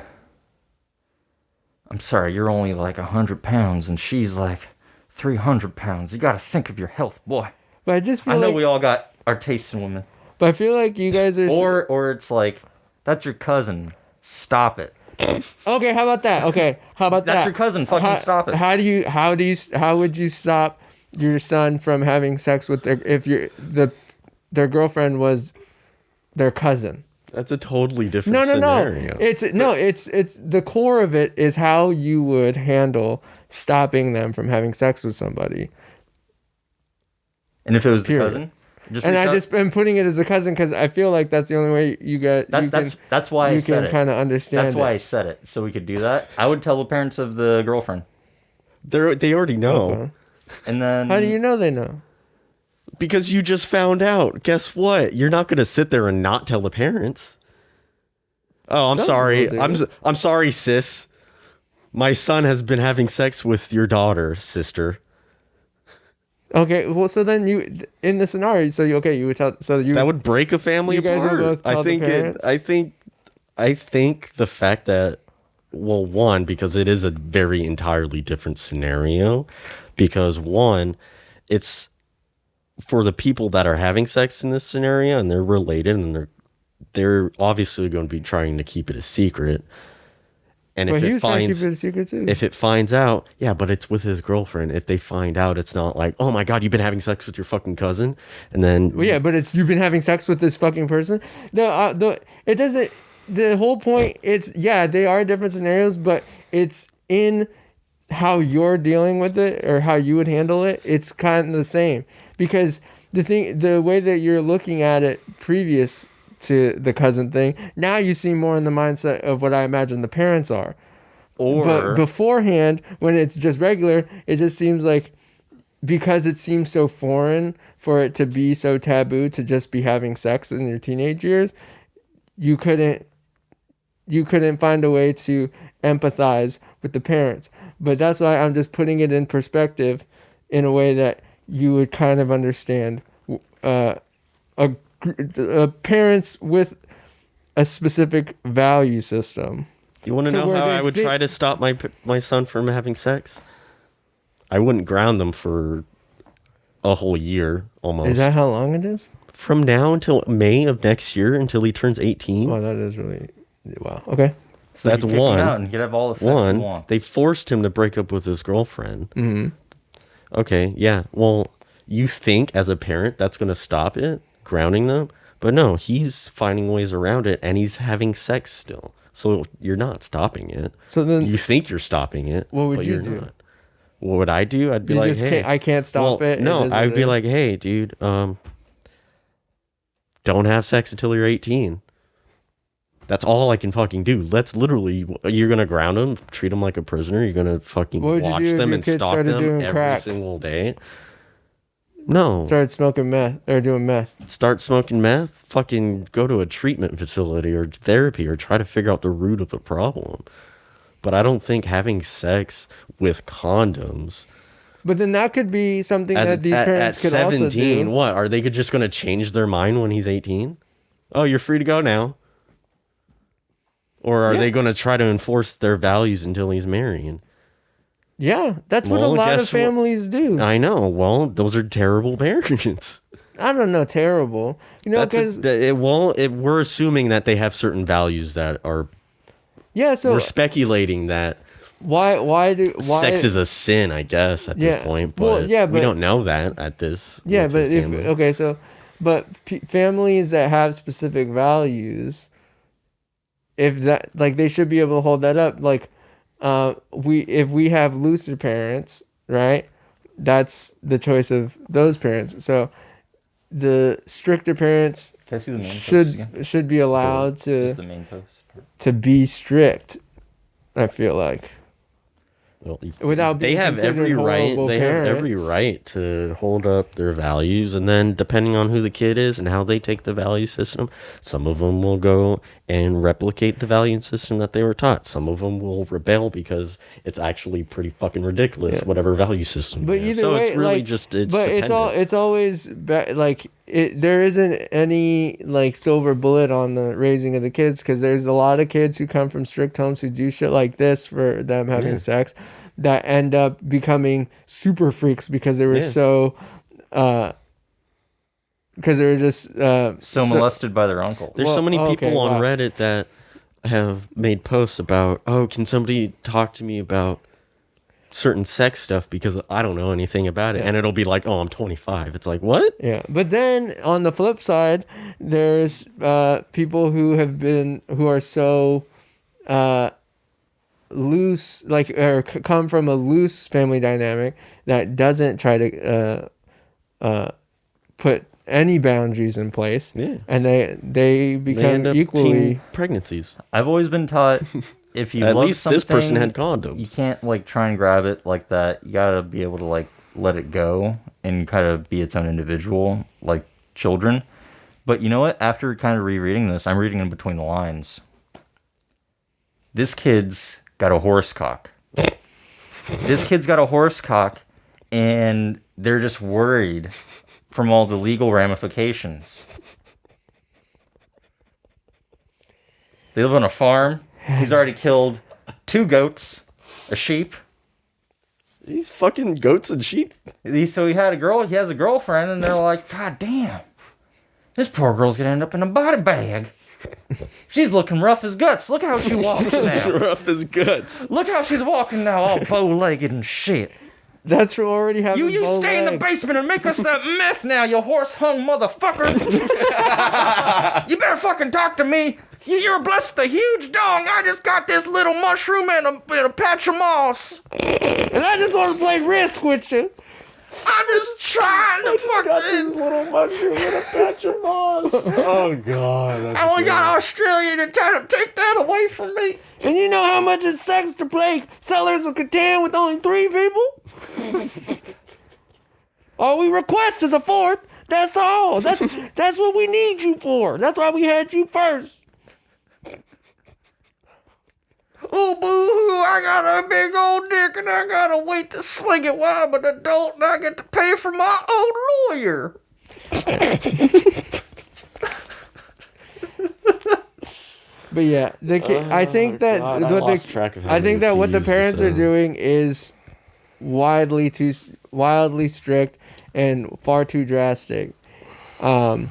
I'm sorry, you're only like 100 pounds and she's like 300 pounds. You gotta think of your health, boy. but I just feel I know like, we all got our tastes in women. but I feel like you guys are Or it's like, that's your cousin. Stop it. okay. How about that? Okay, how about that? That's your cousin. Fucking stop it. How would you stop your son from having sex with their girlfriend was their cousin? That's a totally different No. scenario. It's the core of it is how you would handle stopping them from having sex with somebody. And if it was Period. the cousin? And I just am putting it as a cousin because I feel like that's the only way you get. That's why I said it. You can kind of understand. That's why I said it, so we could do that. I would tell the parents of the girlfriend. They already know. Okay. And then... How do you know they know? Because you just found out. Guess what? You're not going to sit there and not tell the parents. Oh, I'm Some sorry. people do. I'm sorry, sis. My son has been having sex with your daughter, sister. Okay, well, so then you in the scenario, you would tell. So you That would break a family You guys would apart. both tell the parents? I think the fact that, well, one, because it is a very entirely different scenario. Because one, it's for the people that are having sex in this scenario and they're related and they're obviously going to be trying to keep it a secret. And Well, if he it was trying to finds keep it a secret too. if it finds out, yeah, but it's with his girlfriend. If they find out, it's not like, oh my God, you've been having sex with your fucking cousin. And then, Well, yeah, but it's you've been having sex with this fucking person. No, it doesn't. The whole point, they are different scenarios, but it's in how you're dealing with it or how you would handle it. It's kind of the same because the way that you're looking at it previous to the cousin thing, now you see more in the mindset of what I imagine the parents are. But beforehand, when it's just regular, it just seems like because it seems so foreign for it to be so taboo to just be having sex in your teenage years, you couldn't find a way to empathize with the parents. But that's why I'm just putting it in perspective in a way that you would kind of understand parents with a specific value system. you want to to know where how they I would think- try to stop my son from having sex? I wouldn't ground them for a whole year almost. Is that how long it is? From now until May of next year until he turns 18? Oh, that is really wow. Okay. So That's you kick him one. out and you can have all the sex you One, want. they forced him to break up with his girlfriend. Mm-hmm. Okay, yeah. Well, you think as a parent that's going to stop it, grounding them? But no, he's finding ways around it and he's having sex still. So you're not stopping it. So then, You think you're stopping it, what would but you you're do? not. What would I do? I'd be You like, just hey, can't, I can't stop well, it. no, It I'd be doesn't- like, hey, dude, don't have sex until you're 18. That's all I can fucking do. That's literally, you're going to ground them, treat them like a prisoner. You're going to fucking What would you watch do if them your and kid stalk started them doing every crack? single day. No. started smoking meth or doing meth. Start smoking meth, fucking go to a treatment facility or therapy or try to figure out the root of the problem. But I don't think having sex with condoms But then that could be something that these at parents could 17, also do. what? Are they just going to change their mind when he's 18? Oh, you're free to go now. Or are they going to try to enforce their values until he's marrying? Yeah, that's what a Well, lot of guess what? families do. I know. Well, those are terrible parents. I don't know, terrible. You know, because We're assuming that they have certain values that are. yeah. So We're speculating that why sex is a sin, I guess, at this Yeah, point. well, But, yeah, we but- don't know that at this. yeah, with but this if family. okay, so but families that have specific values, if that like they should be able to hold that up. Like, if we have looser parents, right? That's the choice of those parents. So the stricter parents Can I see the main post again? should be allowed Just to the main post. be strict. I feel like. Well, Without being they have considered every right. horrible They have every parents. right to hold up their values, and then depending on who the kid is and how they take the value system, some of them will go and replicate the value system that they were taught. Some of them will rebel because it's actually pretty fucking ridiculous, Yeah. whatever value system. But they have. either so way, it's really like, just it's. but it's always like it. There isn't any like silver bullet on the raising of the kids because there's a lot of kids who come from strict homes who do shit like this for them having Yeah. sex that end up becoming super freaks because they were so. Because they were just So molested by their uncle. There's so many people okay, on wow. Reddit that have made posts about, oh, can somebody talk to me about certain sex stuff because I don't know anything about it. Yeah. And it'll be like, oh, I'm 25. It's like, what? Yeah, but then on the flip side, there's people who are so loose, like or come from a loose family dynamic that doesn't try to put any boundaries in place. Yeah. And they They become end up equally. teen pregnancies. I've always been taught if you At love least something, this person had condoms. you can't like try and grab it like that. You gotta be able to like let it go and kind of be its own individual, like children. But you know what? After kind of rereading this, I'm reading in between the lines. This kid's got a horse cock. This kid's got a horse cock, and they're just worried from all the legal ramifications. They live on a farm. He's already killed 2 goats, a sheep. These fucking goats and sheep. So he has a girlfriend, and they're like, God damn, this poor girl's gonna end up in a body bag. She's looking rough as guts. Look how she walks now. Rough as guts. Look how she's walking now, all bow-legged and shit. That's from already having. You bow stay in the legs. basement and make us that meth now, you horse-hung motherfucker. You better fucking talk to me. You're blessed with a huge dong. I just got this little mushroom and a patch of moss. And I just want to play Risk with you. I'm just trying to fucking... little mushroom and a patch of moss. Oh, God. That's I only got Australia to try to take that away from me. And you know how much it sucks to play Settlers of Catan with only 3 people? All we request is a 4th. That's all. That's what we need you for. That's why we had you first. Oh, boo-hoo, I got a big old dick and I gotta wait to sling it while I'm an adult and I get to pay for my own lawyer. But yeah, I think that God, I what lost track of how I think many that what the Ps parents we are said. doing is wildly strict and far too drastic. But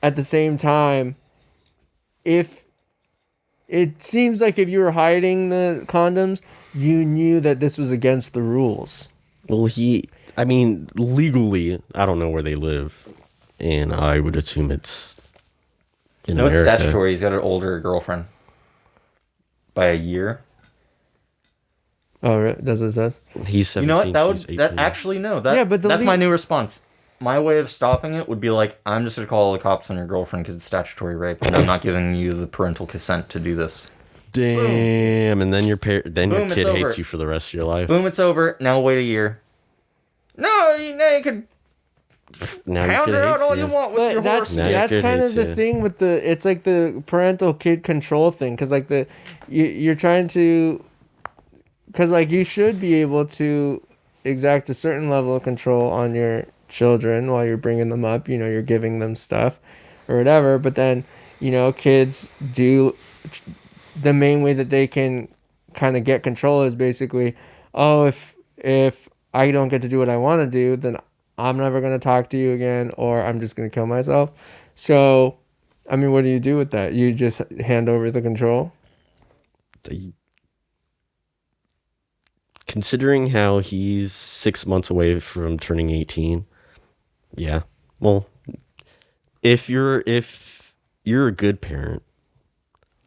at the same time, if it seems like if you were hiding the condoms, you knew that this was against the rules. Well, legally, I don't know where they live, and I would assume it's in No, it's America. statutory. He's got an older girlfriend by a year. Oh, right. That's what it says. He's 17. You know what? That would she's 18. that actually no. That Yeah, but the that's my new response. My way of stopping it would be like, I'm just gonna call the cops on your girlfriend because it's statutory rape, and I'm not giving you the parental consent to do this. Damn, and then your Boom, kid it's hates over. you for the rest of your life. Boom, it's over. Now wait a year. No, you can Now your pound kid her out hates all you want with But your that's horse. Now your that's kid kind of hates the you. thing with it's like the parental kid control thing, because like you're trying to, because like you should be able to exact a certain level of control on your children while you're bringing them up. You know, you're giving them stuff or whatever, but then kids do the main way that they can kind of get control is basically, oh, if I don't get to do what I want to do, then I'm never going to talk to you again, or I'm just going to kill myself. So, I mean, what do you do with that? You just hand over the control? Considering how he's 6 months away from turning 18, yeah. Well, if you're a good parent,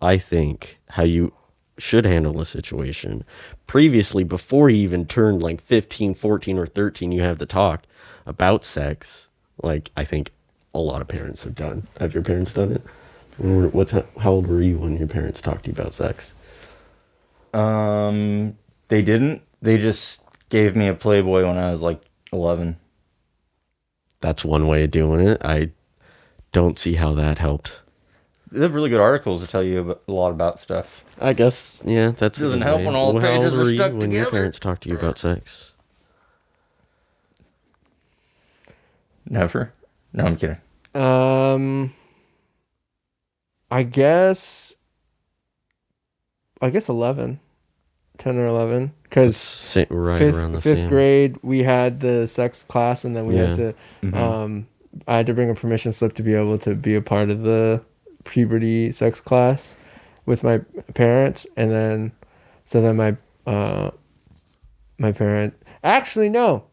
I think how you should handle the situation. Previously, before he even turned like 15, 14, or 13, you have the talk about sex. Like, I think a lot of parents have done. Have your parents done it? How old were you when your parents talked to you about sex? They didn't. They just gave me a Playboy when I was like 11. That's one way of doing it. I don't see how that helped. They have really good articles to tell you a lot about stuff. I guess, yeah, that's Doesn't a good help way. when all the How old pages are were you stuck when your together. parents talked to you about sex? Never. No, I'm kidding. I guess 11, 10 or 11, because Right around the fifth same. grade we had the sex class, and then we had to Mm-hmm. I had to bring a permission slip to be able to be a part of the puberty sex class with my parents, and then my parent, actually no,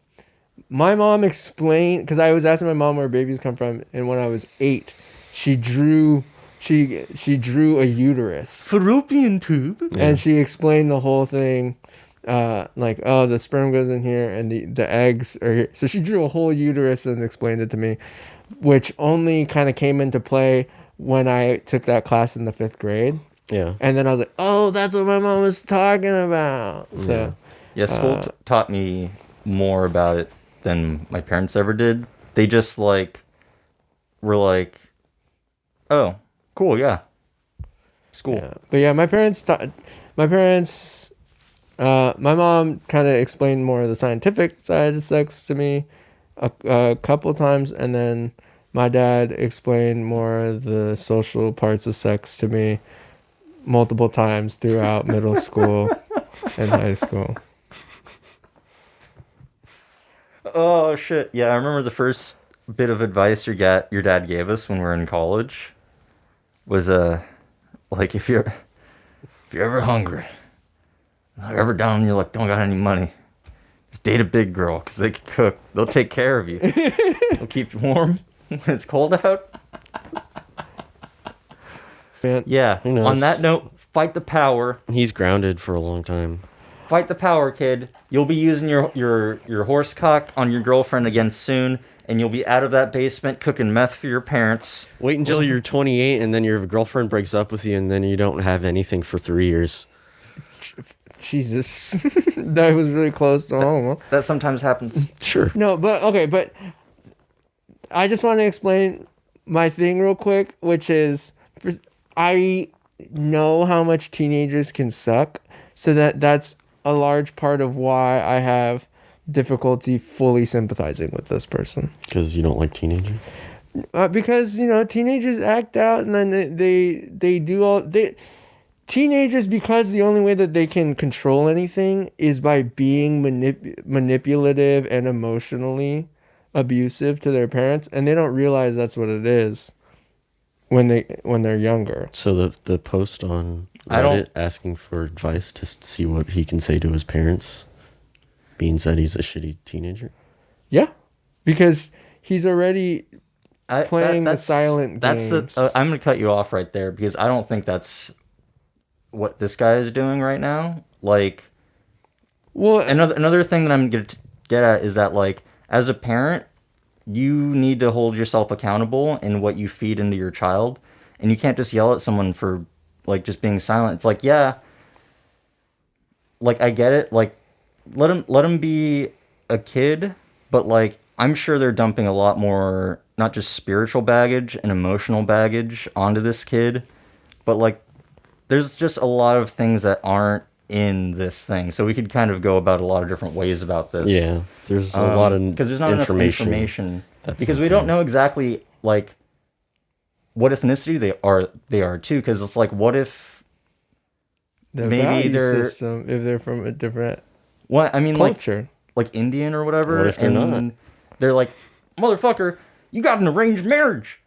my mom explained, because I was asking my mom where babies come from, and when I was 8, she drew a uterus. Fallopian tube. And she explained the whole thing, like, oh, the sperm goes in here and the eggs are here. So she drew a whole uterus and explained it to me, which only kind of came into play when I took that class in the 5th grade. Yeah. And then I was like, oh, that's what my mom was talking about. So Yeah, school taught me more about it than my parents ever did. They just were like, oh, cool, yeah. School. yeah. But yeah, my mom kind of explained more of the scientific side of sex to me a couple of times, and then my dad explained more of the social parts of sex to me multiple times throughout middle school and high school. Oh, shit. Yeah, I remember the first bit of advice your dad gave us when we were in college was, like, if you're ever hungry, if you're ever down and you're like, don't got any money, just date a big girl, because they can cook. They'll take care of you. They'll keep you warm when it's cold out. Man, Yeah. Who knows? On that note, fight the power. He's grounded for a long time. Fight the power, kid. You'll be using your horse cock on your girlfriend again soon, and you'll be out of that basement cooking meth for your parents. Wait until you're 28 and then your girlfriend breaks up with you and then you don't have anything for 3 years. Jesus. That was really close to home. That sometimes happens. Sure. No, but I just want to explain my thing real quick, which is I know how much teenagers can suck, so that's a large part of why I have difficulty fully sympathizing with this person. Because you don't like teenagers? Because teenagers act out, and then they do all teenagers, because the only way that they can control anything is by being manipulative and emotionally abusive to their parents, and they don't realize that's what it is when they're younger. So the post on I don't- Reddit asking for advice to see what he can say to his parents, being that he's a shitty teenager? Yeah, because he's already playing the that's silent that's games. I'm gonna cut you off right there because I don't think that's what this guy is doing right now. Like, well, another thing that I'm gonna get at is that, like, as a parent, you need to hold yourself accountable in what you feed into your child, and you can't just yell at someone for, like, just being silent. It's like, yeah, like, I get it, like, let him be a kid, but, like, I'm sure they're dumping a lot more, not just spiritual baggage and emotional baggage onto this kid, but, like, there's just a lot of things that aren't in this thing. So we could kind of go about a lot of different ways about this. Yeah, there's a lot of because there's not enough information. that's Because not we don't there. know exactly, like, what ethnicity they are too. Because it's like, what if the maybe value they're- system, if they're from a different what I mean, like culture. Indian or whatever. What if they're and not? They're like, motherfucker, you got an arranged marriage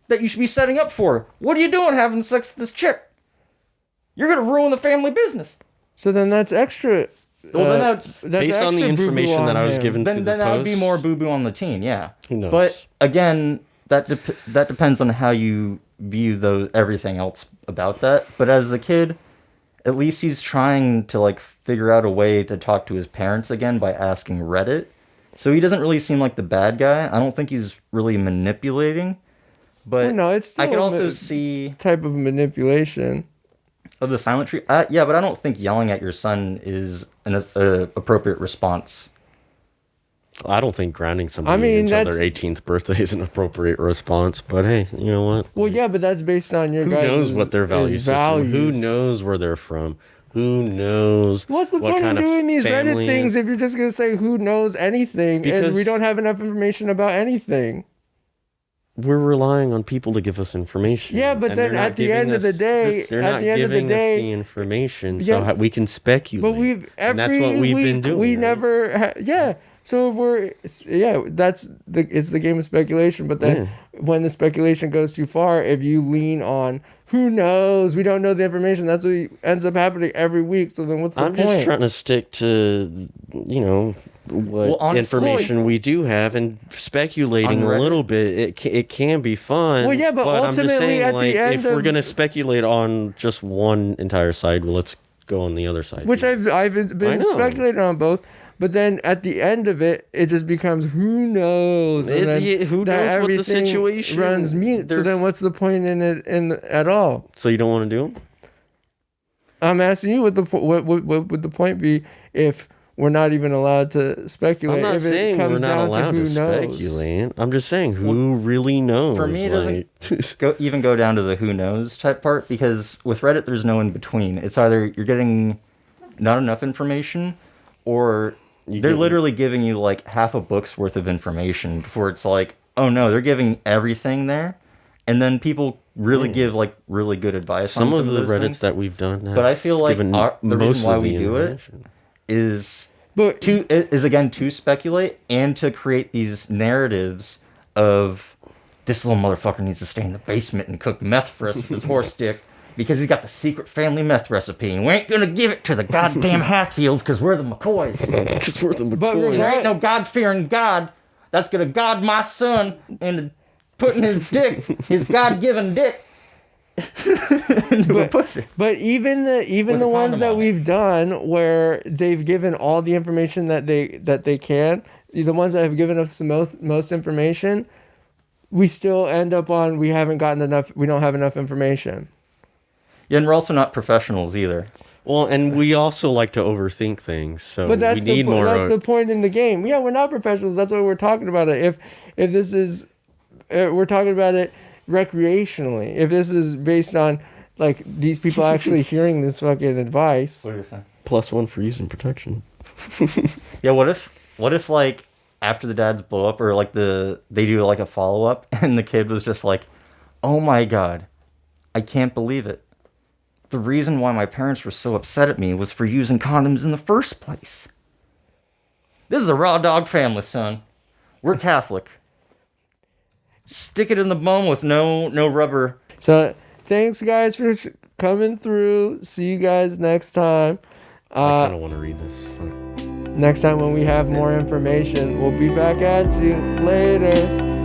that you should be setting up for. What are you doing having sex with this chick? You're gonna ruin the family business. So then that's extra. Well, then that's Based on the extra boo-boo information that on I was him. given then through the that would be post, more boo boo on the teen, yeah. Who knows? But again, that depends on how you view everything else about that. But as the kid, at least he's trying to, like, figure out a way to talk to his parents again by asking Reddit. So he doesn't really seem like the bad guy. I don't think he's really manipulating. But Well, no, it's still I could a also ma- see type of manipulation. of the silent treat. Yeah, but I don't think yelling at your son is an appropriate response. I don't think grounding somebody I mean, until that's- their 18th birthday is an appropriate response. But hey, you know what? Well, yeah, but that's based on your Who guys' knows what their value system? Who values. knows where they're from? Who knows? What's the what point of kind doing these Reddit family things is? if you're just gonna say who knows anything and Because- we don't have enough information about anything? We're relying on people to give us information. Yeah, but and then they're not at the giving end of the us day- this- they're at not the end of the giving day- us the information, Yeah, so we can speculate. But we've and every that's what we've week been doing. we right? never yeah. So if it's the game of speculation. But then when the speculation goes too far, if you lean on who knows, we don't know the information. That's what ends up happening every week. So then what's the I'm point? just trying to stick to what Well, honestly, information we do have, and speculating On a Reddit- little bit. It can be fun. Well, yeah, but I'm just ultimately saying, at the like, end if we're of- gonna speculate on just one entire side, well, let's go on the other side. Which I've I been know. speculating on both. But then at the end of it, it just becomes who knows. And then Who that knows what the everything situation runs mute. So they're- then what's the point in it at all? So you don't want to do them? I'm asking you what would the point be if we're not even allowed to speculate? I'm not if saying it comes we're not down allowed to who to knows. speculate. I'm just saying who really knows. For me, it like, even go down to the who knows type part, because with Reddit there's no in between. It's either you're getting not enough information, or they're get- literally giving you like half a book's worth of information before it's like, oh no, they're giving everything there, and then people really give like really good advice. some on of the those Reddits things, that we've done, but I feel like given the most reason why of we the do it information. is But again to speculate and to create these narratives of this little motherfucker needs to stay in the basement and cook meth for us with his horse dick because he's got the secret family meth recipe and we ain't gonna give it to the goddamn Hatfields because we're the McCoys. Because we're the But McCoys. There ain't no God-fearing God that's gonna God my son into putting his dick, his God-given dick, into a pussy. But even the With a ones condom that on it. we've done where they've given all the information that they can, the ones that have given us the most information, we still end up on we don't have enough information. Yeah, and we're also not professionals either. Well, and we also like to overthink things, so But that's we need more. that's the point in the game. Yeah, we're not professionals. That's why we're talking about it. If this is, we're talking about it recreationally. If this is based on like these people actually hearing this fucking advice. What do you think? +1 for using protection. Yeah, what if like after the dads blow up or like they do like a follow up and the kid was just like, "Oh my god. I can't believe it. The reason why my parents were so upset at me was for using condoms in the first place. This is a raw dog family, son. We're Catholic. Stick it in the bum with no rubber." So thanks guys for coming through. See you guys next time. I kind of want to read this. Fuck. Next time when we have more information, we'll be back at you later.